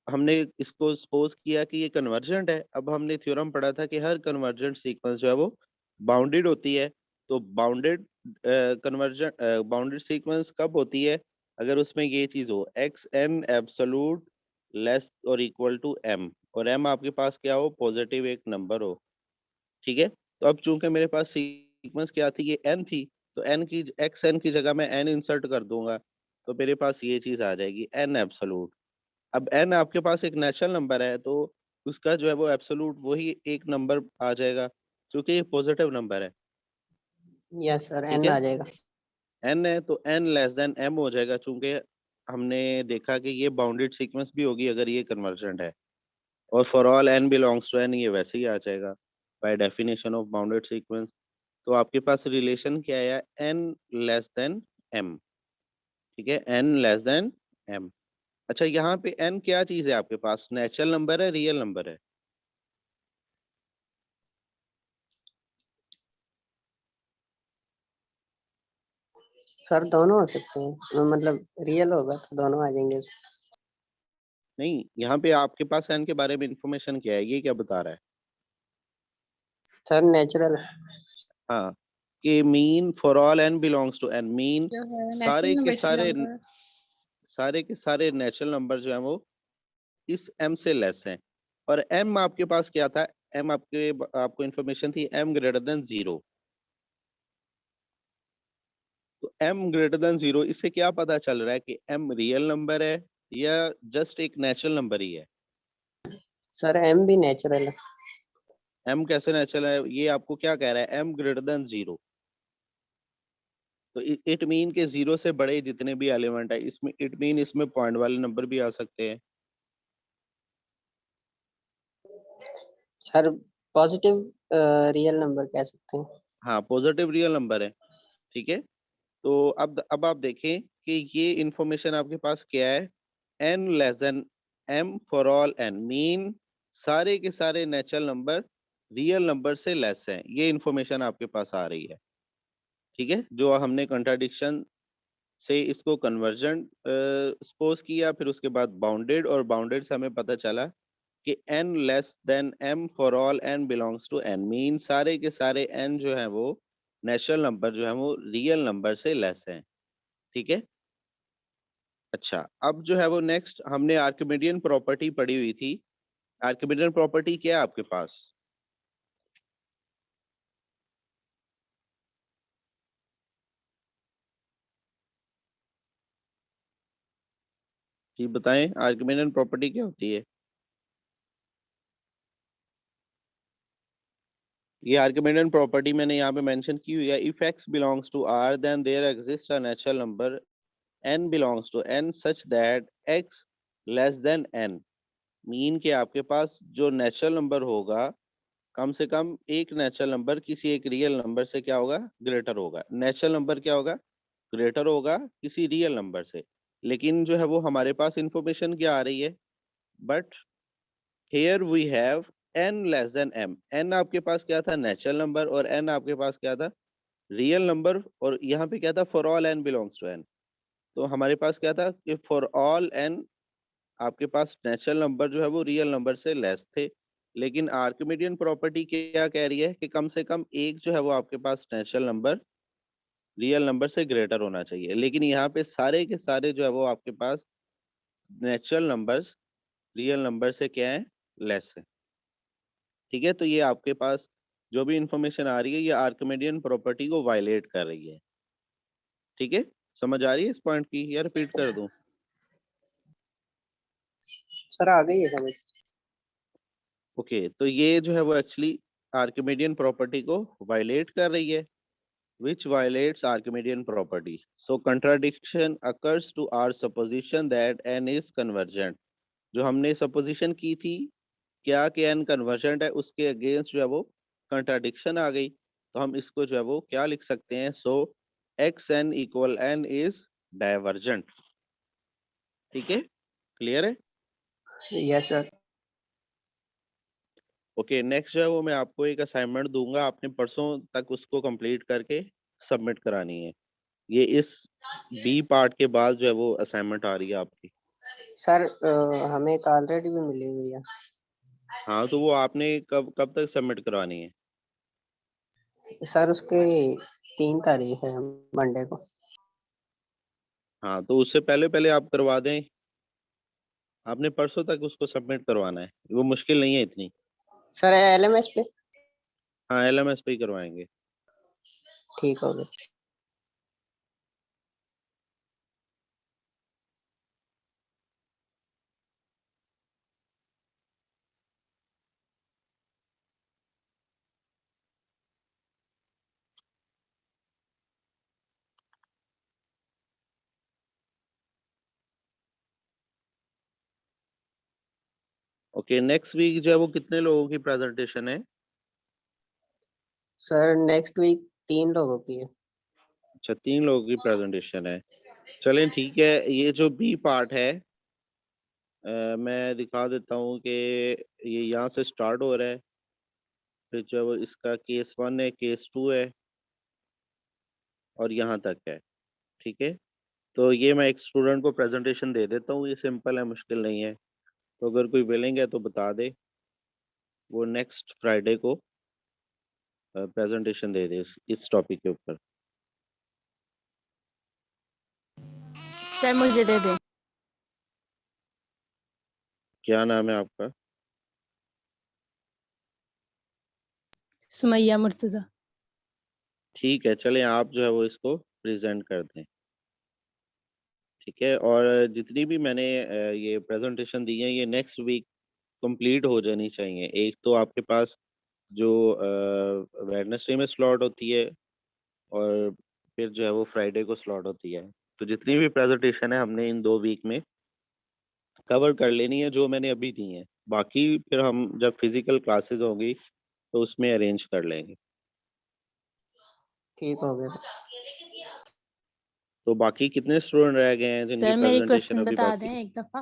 हमने इसको suppose किया कि ये कन्वर्जेंट है। अब हमने थ्योरम पढ़ा था कि हर कन्वर्जेंट सीक्वेंस जो है वो बाउंडेड होती है। तो बाउंडेड कन्वर्जेंट बाउंडेड सीक्वेंस कब होती है, अगर उसमें ये चीज हो एक्स एन एब्सोल्यूट लेस और इक्वल टू एम, और एम आपके पास क्या हो, पॉजिटिव एक नंबर हो। ठीक है, तो अब चूंकि मेरे पास सीक्वेंस क्या थी, ये एन थी, तो एन की एक्स एन की जगह मैं एन इंसर्ट कर दूंगा, तो मेरे पास ये चीज आ जाएगी एन एब्सोल्यूट। अब एन आपके पास एक नेचुरल नंबर है, तो उसका जो है वो एब्सोल्यूट वही एक नंबर आ जाएगा, क्योंकि ये पॉजिटिव नंबर है। यस सर, ठीक n है, आ जाएगा। एन है तो एन लेस देन एम हो जाएगा, चूंकि हमने देखा कि ये बाउंडेड सीक्वेंस भी होगी अगर ये कन्वर्जेंट है। और for all n belongs to n, ये वैसे ही आ जाएगा by definition of bounded sequence. तो आपके पास रिलेशन क्या है, एन लेस देन एम। ठीक है, एन लेस देन एम। अच्छा, यहाँ पे एन क्या चीज है आपके पास, नेचुरल नंबर है, रियल नंबर है? सर दोनों हो सकते हैं, मतलब रियल होगा तो दोनों आ जाएंगे। नहीं, यहाँ पे आपके पास एन के बारे में इंफॉर्मेशन क्या है, ये क्या बता रहा है? Sir natural. हाँ, कि mean for all n belongs to n, mean जो है सारे नेचुरल के नंबर सारे नंबर। सारे के सारे नेचुरल नंबर जो है वो इस m से लेस हैं। और m आपके पास क्या था, m आपको इंफॉर्मेशन थी m ग्रेटर देन 0। तो m ग्रेटर देन 0, इससे क्या पता चल रहा है कि m रियल नंबर है या जस्ट एक नेचुरल नंबर ही है? सर m भी नेचुरल है। m कैसे नेचुरल है, ये आपको क्या कह रहा है, m ग्रेटर देन 0। तो इट मीन के 0 से बड़े जितने भी एलिमेंट है इसमें, इट मीन इसमें पॉइंट वाले नंबर भी आ सकते हैं। सर पॉजिटिव रियल नंबर कह सकते हैं। हाँ, पॉजिटिव रियल नंबर है। ठीक है, तो अब आप देखें कि ये इंफॉर्मेशन आपके पास क्या है, n less than m for all n, mean सारे के सारे नेचुरल नंबर रियल नंबर से लेस हैं, ये इंफॉर्मेशन आपके पास आ रही है। ठीक है, जो हमने कंट्राडिक्शन से इसको कन्वर्जेंट सपोज किया, फिर उसके बाद बाउंडेड, और बाउंडेड से हमें पता चला कि n less than m for all n belongs to n, mean सारे के सारे n जो है वो नेचुरल नंबर जो है वो रियल नंबर से लेस हैं। ठीक है, अच्छा, अब जो है वो नेक्स्ट हमने आर्किमिडियन प्रॉपर्टी पढ़ी हुई थी। आर्किमिडियन प्रॉपर्टी क्या है आपके पास? जी बताएं, आर्किमिडियन प्रॉपर्टी क्या होती है? ये आर्किमिडियन प्रॉपर्टी मैंने यहाँ पे मेंशन की हुई है। If x belongs to r then there exist a natural number n belongs to n such that x less than n, mean के आपके पास जो नेचुरल नंबर होगा कम से कम एक नेचुरल नंबर किसी एक रियल नंबर से क्या होगा, ग्रेटर होगा। नेचुरल नंबर क्या होगा, ग्रेटर होगा किसी रियल नंबर से। लेकिन जो है वो हमारे पास इंफॉर्मेशन क्या आ रही है, but here we have n less than m। n आपके पास क्या था, नेचुरल नंबर, और n आपके पास क्या था, रियल नंबर। और यहाँ पे क्या था, for all n belongs to n। तो हमारे पास क्या था कि फॉर ऑल n आपके पास नेचुरल नंबर जो है वो रियल नंबर से लेस थे। लेकिन आर्किमिडियन प्रॉपर्टी क्या कह रही है कि कम से कम एक जो है वो आपके पास नेचुरल नंबर रियल नंबर से ग्रेटर होना चाहिए। लेकिन यहाँ पे सारे के सारे जो है वो आपके पास नेचुरल नंबर्स रियल नंबर से क्या है, लेस है। ठीक है, तो ये आपके पास जो भी इंफॉर्मेशन आ रही है ये आर्किमिडियन प्रॉपर्टी को वायलेट कर रही है। ठीक है, समझ आ रही है इस पॉइंट की, या रिपीट कर दूं? सर आ गई है समझ। ओके, तो ये जो है वो एक्चुअली आर्किमिडियन प्रॉपर्टी को वायलेट कर रही है, which violates Archimedean property. So contradiction occurs to our supposition that n is convergent. जो हमने supposition की थी क्या कि n convergent है, उसके against जो है वो contradiction आ गई। तो हम इसको जो है वो क्या लिख सकते हैं, so xn equal n is divergent। ठीक है, क्लियर है? Yes sir. ओके, नेक्स्ट जो है वो मैं आपको एक असाइनमेंट दूंगा, आपने परसों तक उसको कंप्लीट करके सबमिट करानी है। ये इस बी पार्ट के बाद जो है वो असाइनमेंट आ रही है आपकी। सर हमें एक ऑलरेडी भी मिली हुई है। हाँ, तो वो आपने कब कब तक सबमिट करवानी है? सर उसके 3 तारीख है, मंडे को। हाँ, तो उससे पहले पहले आप करवा दें, आपने परसों तक उसको सबमिट करवाना है, वो मुश्किल नहीं है इतनी। सर LMS पे। हाँ, LMS पे ही करवाएंगे। ठीक हो गया। ओके, नेक्स्ट वीक जो है वो कितने लोगों की प्रेजेंटेशन है? सर नेक्स्ट वीक 3 लोगों की है। अच्छा, 3 लोगों की प्रेजेंटेशन है। चलें ठीक है, ये जो बी पार्ट है मैं दिखा देता हूँ कि ये यहाँ से स्टार्ट हो रहा है, फिर जो है वो इसका केस 1 है, केस 2 है, और यहाँ तक है। ठीक है, तो ये मैं एक स्टूडेंट को प्रेजेंटेशन दे देता हूँ, ये सिंपल है, मुश्किल नहीं है। तो अगर कोई विलिंग है तो बता दे, वो नेक्स्ट फ्राइडे को प्रेजेंटेशन दे दे इस टॉपिक के ऊपर। सर मुझे दे दे। क्या नाम है आपका? सुमैया मुर्तजा। ठीक है, चलें आप जो है वो इसको प्रेजेंट कर दें। ठीक है, और जितनी भी मैंने ये प्रेजेंटेशन दी है ये नेक्स्ट वीक कंप्लीट हो जानी चाहिए। एक तो आपके पास जो वेडनेसडे में स्लॉट होती है, और फिर जो है वो फ्राइडे को स्लॉट होती है। तो जितनी भी प्रेजेंटेशन है हमने इन 2 वीक में कवर कर लेनी है, जो मैंने अभी दी है। बाकी फिर हम जब फिजिकल क्लासेस होगी तो उसमें अरेंज कर लेंगे। ठीक हो गया। तो बाकी कितने स्टूडेंट रह गए हैं जिनकी सर मेरी प्रेजेंटेशन क्वेश्चन अभी बता बाकी दें है? एक दफा।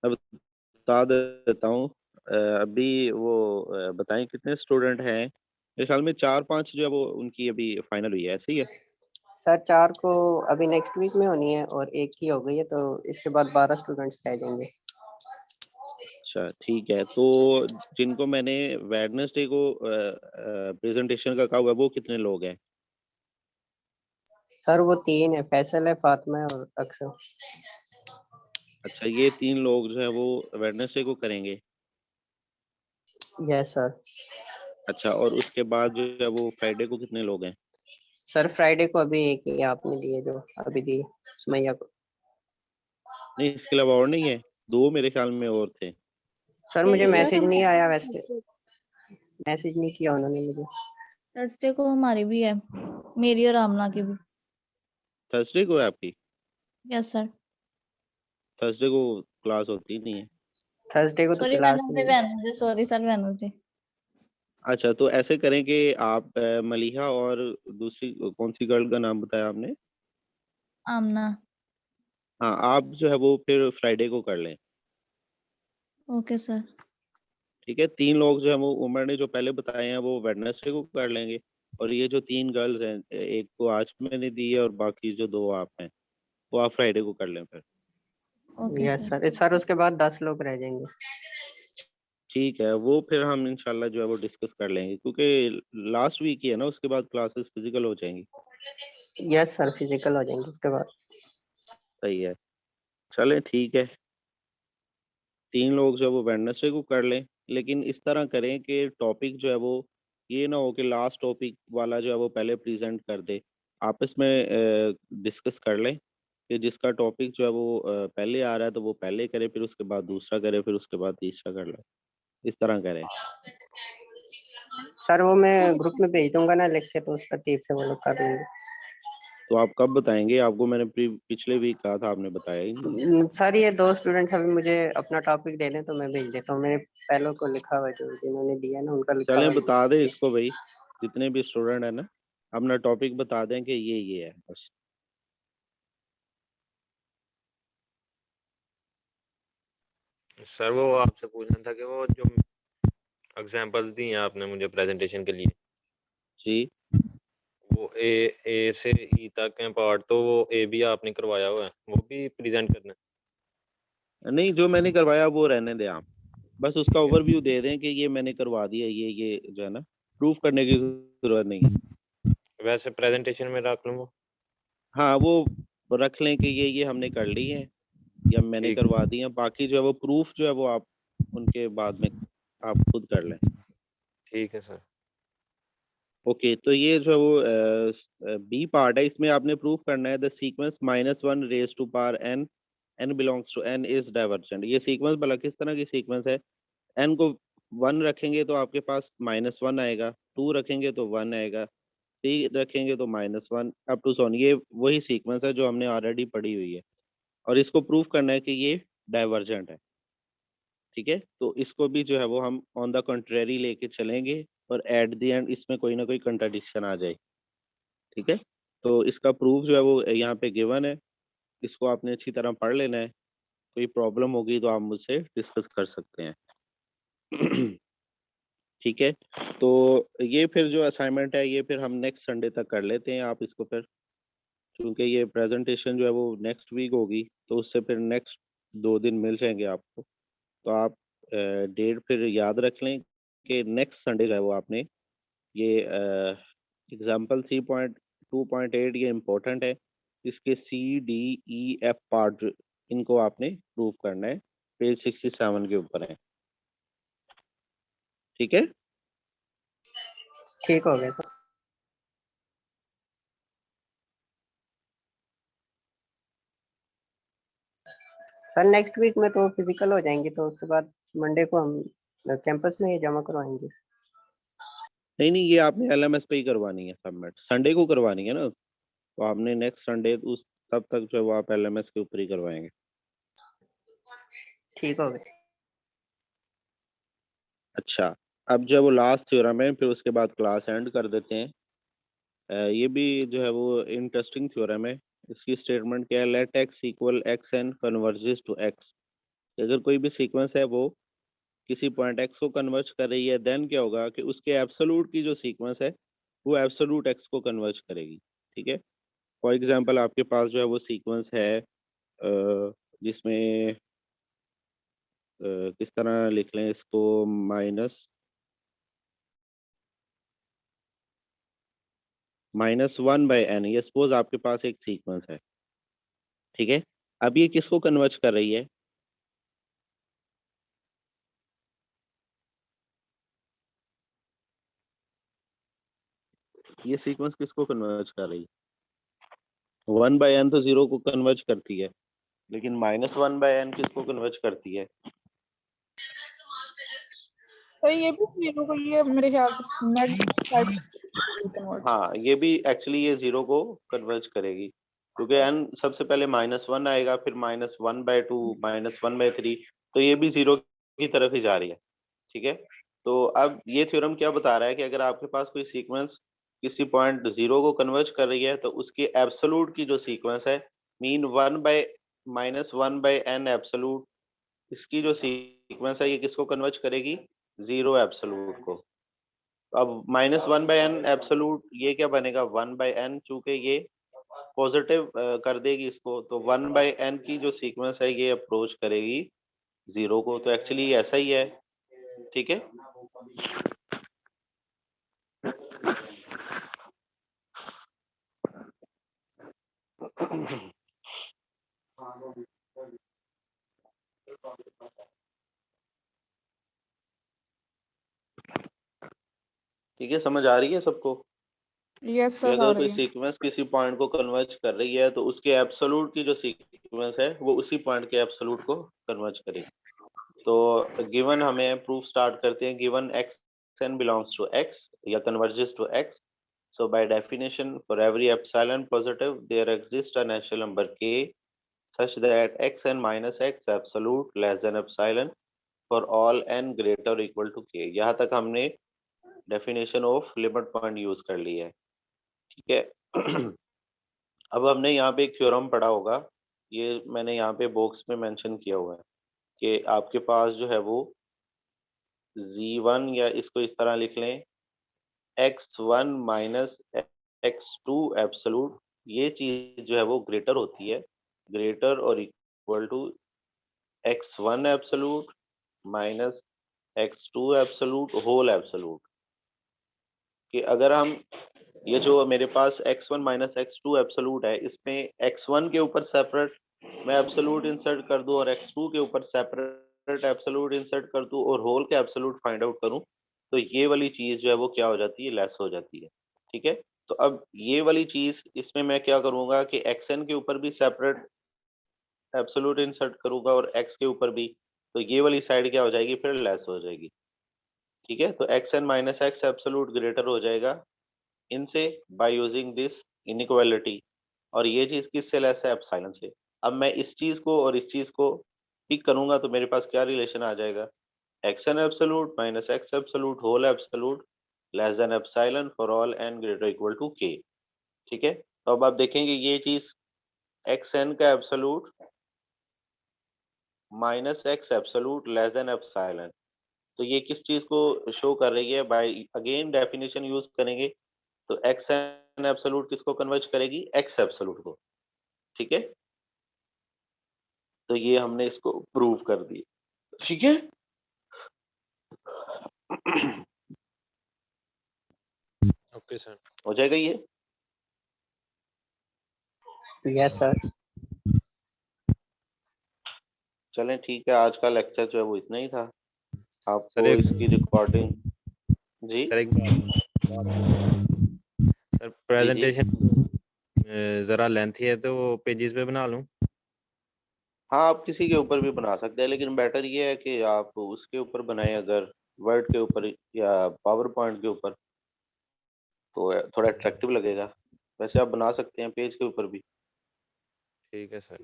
अब बता देता हूँ। अभी वो बताएं कितने स्टूडेंट हैं। मेरे ख्याल में 4-5 जो है वो उनकी अभी फाइनल हुई है, ऐसे ही है? सर 4 को अभी नेक्स्ट वीक में होनी है और 1 की हो गई है, तो इसके बाद 12 स्टूडेंट्स रह जाएंगे। अच्छा ठीक है, तो जिनको मैंने वेडनेसडे को प्रेजेंटेशन का कहा हुआ है वो कितने लोग हैं? सर वो 3 है, फैसल है, फातिमा है और अक्षर। अच्छा, ये 3 लोग जो है वो वेडनेसडे को करेंगे। Yes sir. अच्छा, और उसके बाद जो है वो फ्राइडे को कितने लोग हैं? सर फ्राइडे को अभी 1 ही आपने दिए, जो अभी दिए सुमैया को। नहीं, इसके अलावा और नहीं है? 2 मेरे ख्याल में और थे। सर मुझे सर मैसेज हम नहीं आया, वैसे मैसेज नहीं किया उन्होंने मुझे। थर्सडे को हमारी भी है, मेरी और आमना की भी। थर्सडे को है आपकी? Yes sir. थर्सडे को क्लास होती नहीं है। थर्सडे को तो सॉरी क्लास वेडनेसडे नहीं है। Wednesday sorry sir Wednesday. अच्छा, तो ऐसे करें कि आप मलिहा और दूसरी कौन सी गर्ल का नाम बताया आपने? आमना। हाँ, आप जो है वो फिर फ्राइडे को कर लें। Okay sir. ठीक है, 3 लोग जो है वो उमर ने जो पहले बताए हैं वो वेडनेसडे को कर लेंगे, और ये जो 3 गर्ल्स हैं, एक को आज मैंने दी है और बाकी जो 2 आप हैं वो आप फ्राइडे को कर लें फिर। Okay yes sir. सर उसके बाद 10 लोग रह जाएंगे। ठीक है, वो फिर हम इंशाल्लाह जो है वो डिस्कस कर लेंगे, क्योंकि लास्ट वीक ही है ना, उसके बाद क्लासेस फिजिकल हो जाएंगी। यस सर फिजिकल हो जाएंगे उसके बाद। सही है, चलें ठीक है, 3 लोग जो है वो वेडनेसडे को कर लें, लेकिन इस तरह करें कि टॉपिक जो है वो ये ना हो कि लास्ट टॉपिक वाला जो है वो पहले प्रेजेंट कर दे। आपस में डिस्कस कर लें कि जिसका टॉपिक जो है वो पहले आ रहा है तो वो पहले करे, फिर उसके बाद दूसरा करे, फिर उसके बाद तीसरा कर ले, इस तरह करें। सर वो मैं ग्रुप में भेज दूंगा ना लिख के, तो उस तरतीब से वो लोग कर लेंगे। तो आप कब बताएंगे? आपको मैंने पिछले वीक कहा था, आपने बताया ही नहीं। सर ये 2 स्टूडेंट्स अभी मुझे अपना टॉपिक दे दें तो मैं भेज देता हूँ। मैंने पहले को लिखा हुआ है, जो जिन्होंने दिया ना उनका लिखा हुआ चलें, है। बता दें इसको भाई, जितने भी स्टूडेंट है ना, अपना टॉपिक बता दें कि ये है बस। सर वो आपसे पूछना था कि वो जो एग्जांपल्स दी हैं आपने मुझे प्रेजेंटेशन के लिए, जी, वो ए से ई तक हैं पार्ट, तो वो ए भी आपने करवाया हुआ है, वो भी प्रेजेंट करना है? नहीं, जो मैंने करवाया वो रहने दें आप, बस उसका ठीक है। ओवरव्यू दे दें कि ये मैंने करवा दिया, ये जो है ना, प्रूफ करने की जरूरत नहीं है। वैसे प्रेजेंटेशन में रख लूँ वो? हाँ, वो रख लें कि ये हमने कर ली है या मैंने ठीक करवा दी है, बाकी जो है वो प्रूफ जो है वो आप उनके बाद में आप खुद कर लें। ठीक है सर। ओके, तो ये जो है वो बी पार्ट है, इसमें आपने प्रूफ करना है the sequence -1 raise to power n, n belongs to n is divergent. ये सीक्वेंस भला किस तरह की सीक्वेंस है? n को 1 रखेंगे तो आपके पास -1 आएगा, 2 रखेंगे तो 1 आएगा, 3 रखेंगे तो -1 अप टू सो ऑन। ये वही सीक्वेंस है जो हमने ऑलरेडी पढ़ी हुई है, और इसको प्रूफ करना है कि ये डाइवर्जेंट है। ठीक है, तो इसको भी जो है वो हम ऑन द कंट्रेरी लेके चलेंगे, और एट द एंड इसमें कोई ना कोई कंट्राडिक्शन आ जाए। ठीक है, तो इसका प्रूफ जो है वो यहाँ पे गिवन है, इसको आपने अच्छी तरह पढ़ लेना है। कोई प्रॉब्लम होगी तो आप मुझसे डिस्कस कर सकते हैं। ठीक है, तो ये फिर जो असाइनमेंट है ये फिर हम नेक्स्ट संडे तक कर लेते हैं। आप इसको फिर, क्योंकि ये प्रेजेंटेशन जो है वो नेक्स्ट वीक होगी, तो उससे फिर नेक्स्ट 2 दिन मिल जाएंगे आपको। तो आप डेट फिर याद रख लें कि नेक्स्ट संडे का है वो आपने ये एग्जाम्पल 3.2.8 ये इम्पोर्टेंट है, इसके C, D, E, F part इनको आपने प्रूव करना है, पेज 67 के ऊपर है। ठीक है, ठीक हो गया सर। सर नेक्स्ट वीक में तो फिजिकल हो जाएंगे, तो उसके बाद मंडे को हम कैंपस में ही जमा करवाएंगे। नहीं नहीं, ये आपने LMS पे ही करवानी है सबमिट, संडे को करवानी है ना, तो आपने नेक्स्ट संडे उस तब तक जो है वो आप LMS के ऊपर ही करवाएंगे। ठीक हो गया। अच्छा, अब जो है वो लास्ट थ्योरम है, फिर उसके बाद क्लास एंड कर देते हैं। ये भी जो है वो इंटरेस्टिंग थ्योरम है। इसकी स्टेटमेंट क्या है? Let x equal x n converges to x। अगर कोई भी सीक्वेंस है वो किसी पॉइंट x को कन्वर्ज कर रही है, देन क्या होगा कि उसके एब्सोल्यूट की जो सीक्वेंस है वो एब्सोल्यूट x को कन्वर्ज करेगी। ठीक है, फॉर एग्जांपल आपके पास जो है वो सीक्वेंस है जिसमें किस तरह लिख लें इसको, -1/n, ये सपोज आपके पास एक सीक्वेंस है। ठीक है, अब ये किसको कन्वर्ज कर रही है? ये सीक्वेंस किसको कन्वर्ज कर रही है? 1/n तो 0 को कन्वर्ज करती है, लेकिन -1/n किसको कन्वर्ज करती है? तो ये भी जीरो को, ये मेरे ख्याल से हाँ, ये भी एक्चुअली ये 0 को कन्वर्ज करेगी, क्योंकि n सबसे पहले -1 आएगा, फिर -1/2, -1/3, तो ये भी 0 की तरफ ही जा रही है, ठीक है। तो अब ये थ्योरम क्या बता रहा है कि अगर आपके पास कोई सीक्वेंस किसी पॉइंट 0 को कन्वर्ज कर रही है तो उसकी एब्सोल्यूट की जो सीक्वेंस है मीन 1/-1/n एब्सोल्यूट, इसकी जो सीक्वेंस है ये किसको कन्वर्ज करेगी, 0 एब्सोल्यूट को। अब -1/n एब्सोल्यूट ये क्या बनेगा, 1/n, चूंकि ये पॉजिटिव कर देगी इसको, तो 1/n की जो सीक्वेंस है ये अप्रोच करेगी 0 को। तो एक्चुअली ऐसा ही है, ठीक है। ठीक है, समझ आ रही है सबको यस कि सर आ अगर कोई रही है। सीक्वेंस किसी पॉइंट को कन्वर्ज कर रही है तो उसके एब्सोल्यूट की जो सीक्वेंस है वो उसी पॉइंट के एब्सोल्यूट को कन्वर्ज करेगी। तो गिवन हमें प्रूफ स्टार्ट करते हैं, given xn belongs to x या converges to x, so by definition for every epsilon positive there exists a natural number k such that xn minus x absolute less than epsilon for all n greater or equal to k। यहाँ तक हमने definition of limit point use कर ली है, ठीक है। अब हमने यहाँ पे एक थ्योरम पढ़ा होगा, ये मैंने यहाँ पे बॉक्स में मेंशन किया हुआ है कि आपके पास जो है वो z1, या इसको इस तरह लिख लें x1 माइनस x2 एब्सोल्यूट, ये चीज जो है वो ग्रेटर होती है, ग्रेटर और equal to x1 absolute minus x2 absolute whole absolute. कि अगर हम ये जो मेरे पास x1 माइनस x2 एब्सोल्यूट है, इसमें x1 के ऊपर सेपरेट मैं एब्सोल्यूट इंसर्ट कर दूं और x2 के ऊपर सेपरेट एब्सोल्यूट इंसर्ट कर दूं और होल के एब्सोल्यूट फाइंड आउट करूं, तो ये वाली चीज जो है वो क्या हो जाती है, लेस हो जाती है, ठीक है। तो अब ये वाली चीज इसमें मैं क्या करूंगा कि xn के ऊपर भी सेपरेट एब्सोल्यूट इंसर्ट करूंगा और x के ऊपर भी, तो ये वाली साइड क्या हो जाएगी, फिर लेस हो जाएगी, ठीक है। तो xn minus x absolute greater हो जाएगा इनसे बाय यूजिंग दिस इनइक्वालिटी, और ये चीज किससे लेस है, एप्सिलॉन से। अब मैं इस चीज को और इस चीज को पिक करूंगा तो मेरे पास क्या रिलेशन आ जाएगा, xn absolute minus x absolute whole absolute less than epsilon for all n greater equal to k, ठीक है। तो अब आप देखेंगे ये चीज xn का absolute minus x absolute less than epsilon, तो ये किस चीज को शो कर रही है, बाय अगेन डेफिनेशन यूज करेंगे तो एक्स एन एब्सोल्यूट किसको कन्वर्ज करेगी, एक्स एब्सोल्यूट को, ठीक है। तो ये हमने इसको प्रूव कर दिया, ठीक है। Okay sir. हो जाएगा ये। Yes sir. चलें ठीक है, आज का लेक्चर जो है वो इतना ही था। सर आपको एक इसकी रिकॉर्डिंग जी सर एक बात सर, जी प्रेजेंटेशन जरा लेंथी है तो पेजेस पे बना लूं। हाँ, आप किसी के ऊपर भी बना सकते हैं, लेकिन बेटर ये है कि आप उसके ऊपर बनाएं, अगर वर्ड के ऊपर या पावर पॉइंट के ऊपर, तो थोड़ा अट्रैक्टिव लगेगा। वैसे आप बना सकते हैं पेज के ऊपर भी। ठीक है सर।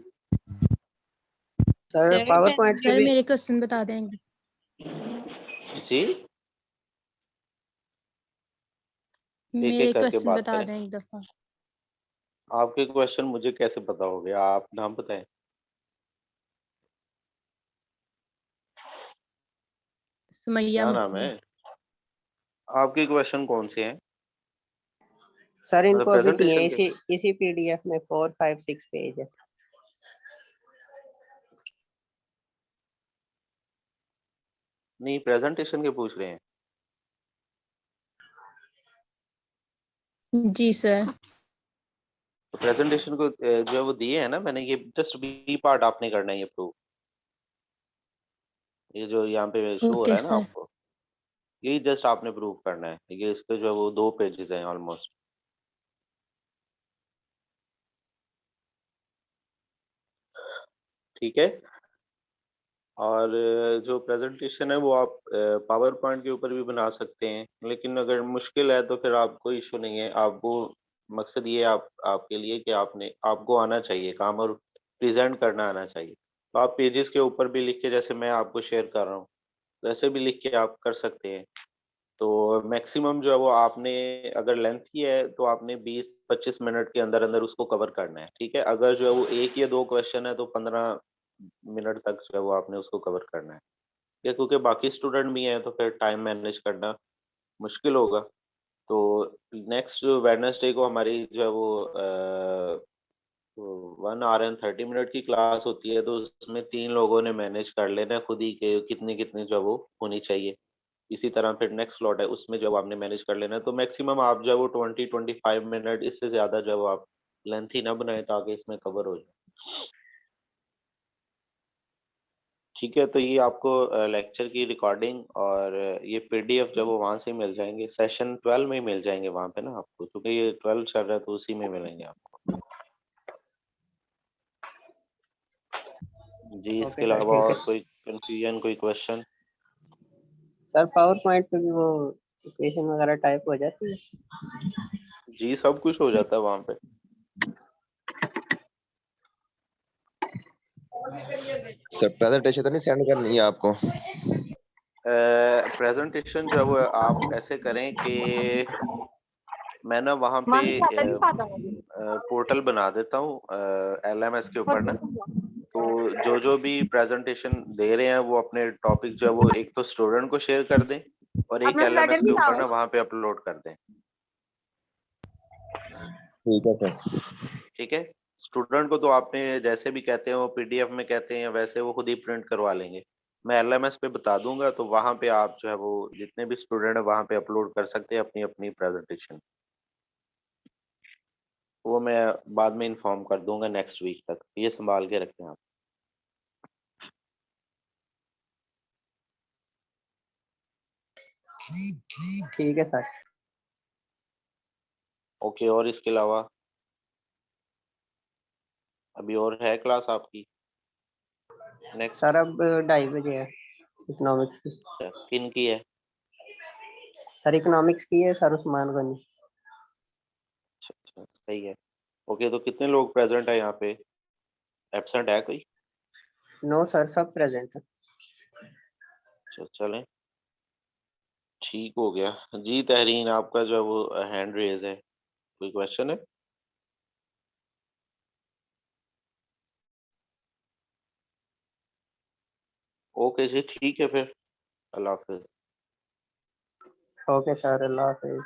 सर पावर पॉइंट पे सर भी मेरे क्वेश्चन बता देंगे। जी, एक मेरे एक करके क्वेश्चन बात बता करें। दें एक दफा। आपके क्वेश्चन मुझे कैसे पता हो गया, आप नाम बताएं। सुमैया क्या नाम है मतलब। आपके, क्वेश्चन कौन से हैं, सर मतलब इनको अभी दिए हैं, प्रेजेंटेशन के? इसी पीडीएफ में 4, 5, 6 पेज है। नहीं, प्रेजेंटेशन के पूछ रहे हैं। जी सर। तो प्रेजेंटेशन को जो है वो दिए हैं ना मैंने, ये जस्ट बी पार्ट आपने करना है, ये प्रूव, ये जो यहाँ पे शो हो ओके रहा है ना सर। आपको, यही जस्ट आपने प्रूव करना है। ये इसके जो है वो 2 पेजेस हैं ऑलमोस्ट, ठीक है। और जो प्रेजेंटेशन है वो आप पावर पॉइंट के ऊपर भी बना सकते हैं, लेकिन अगर मुश्किल है तो फिर आपको इशू नहीं है। आपको मकसद ये आपके लिए कि आपको आना चाहिए काम और प्रेजेंट करना आना चाहिए। तो आप पेजेस के ऊपर भी लिख के, जैसे मैं आपको शेयर कर रहा हूँ, वैसे भी लिख के आप कर सकते हैं। तो मैक्सिमम जो है वो आपने अगर लेंथ ही है तो आपने 20-25 मिनट के अंदर अंदर उसको कवर करना है, ठीक है। अगर जो है वो 1 या 2 क्वेश्चन है तो 15 मिनट तक जो है वो आपने उसको कवर करना है, ठीक है, क्योंकि बाकी स्टूडेंट भी हैं तो फिर टाइम मैनेज करना मुश्किल होगा। तो नेक्स्ट वेडनेसडे को हमारी जो है वो 1 आवर एंड 30 मिनट की क्लास होती है, तो उसमें 3 लोगों ने मैनेज कर लेना है खुद ही के कितनी-कितनी जो है वो होनी चाहिए। इसी तरह फिर नेक्स्ट स्लॉट है उसमें जब आपने मैनेज कर लेना है, तो मैक्सिमम आप जो है वो 20-25 मिनट, इससे ज़्यादा जो है वो आप लेंथी ना बनाएँ ताकि इसमें कवर हो जाए। ठीक है, तो ये आपको लेक्चर की रिकॉर्डिंग और ये पीडीएफ जो है वो वहाँ से मिल जाएँगे, सेशन 12 में ही मिल जाएँगे वहाँ पे ना आपको, क्योंकि ये 12 चल रहा है तो उसी में मिलेंगे आपको। जी, ओके इसके सर, अलावा ठीक है। और कोई कन्फ्यूजन, कोई क्वेश्चन? सर पावर पॉइंट पे भी वो इक्वेशन वगैरह टाइप हो जाती है? जी, सब कुछ हो जाता है वहाँ पे। सर प्रेजेंटेशन तो नहीं सेंड करनी है आपको? प्रेजेंटेशन जो है वो आप ऐसे करें कि मैं ना वहाँ पे पोर्टल बना देता हूँ एलएमएस के ऊपर ना, तो जो भी प्रेजेंटेशन दे रहे हैं वो अपने टॉपिक जो है वो एक तो स्टूडेंट को शेयर कर दें और एक एलएमएस के ऊपर ना वहाँ पे अपलोड कर दें, ठीक है सर। ठीक है। स्टूडेंट को तो आपने जैसे भी कहते हैं वो पीडीएफ में कहते हैं वैसे वो खुद ही प्रिंट करवा लेंगे। मैं एलएमएस पे बता दूंगा तो वहाँ पे आप जो है वो जितने भी स्टूडेंट है वहाँ पे अपलोड कर सकते हैं अपनी अपनी प्रेजेंटेशन। वो मैं बाद में इन्फॉर्म कर दूंगा नेक्स्ट वीक तक, ये संभाल के रखें आप। ठीक है सर। ओके, और इसके अलावा अभी और है क्लास आपकी नेक्स्ट? सर अब 2:30 बजे है इकोनॉमिक्स की। किन की है? सर इकोनॉमिक्स की है सर उस्मान गनी। अच्छा अच्छा, सही है। ओके, तो कितने लोग प्रेजेंट है यहाँ पे? एब्सेंट है कोई? नो सर, सब प्रेजेंट है। अच्छा, चलें, ठीक हो गया। जी तहरीन, आपका जो है वो हैंड रेज है, कोई क्वेश्चन है? ओके जी, ठीक है फिर, अल्लाह हाफिज। ओके सर, अल्लाह हाफिज।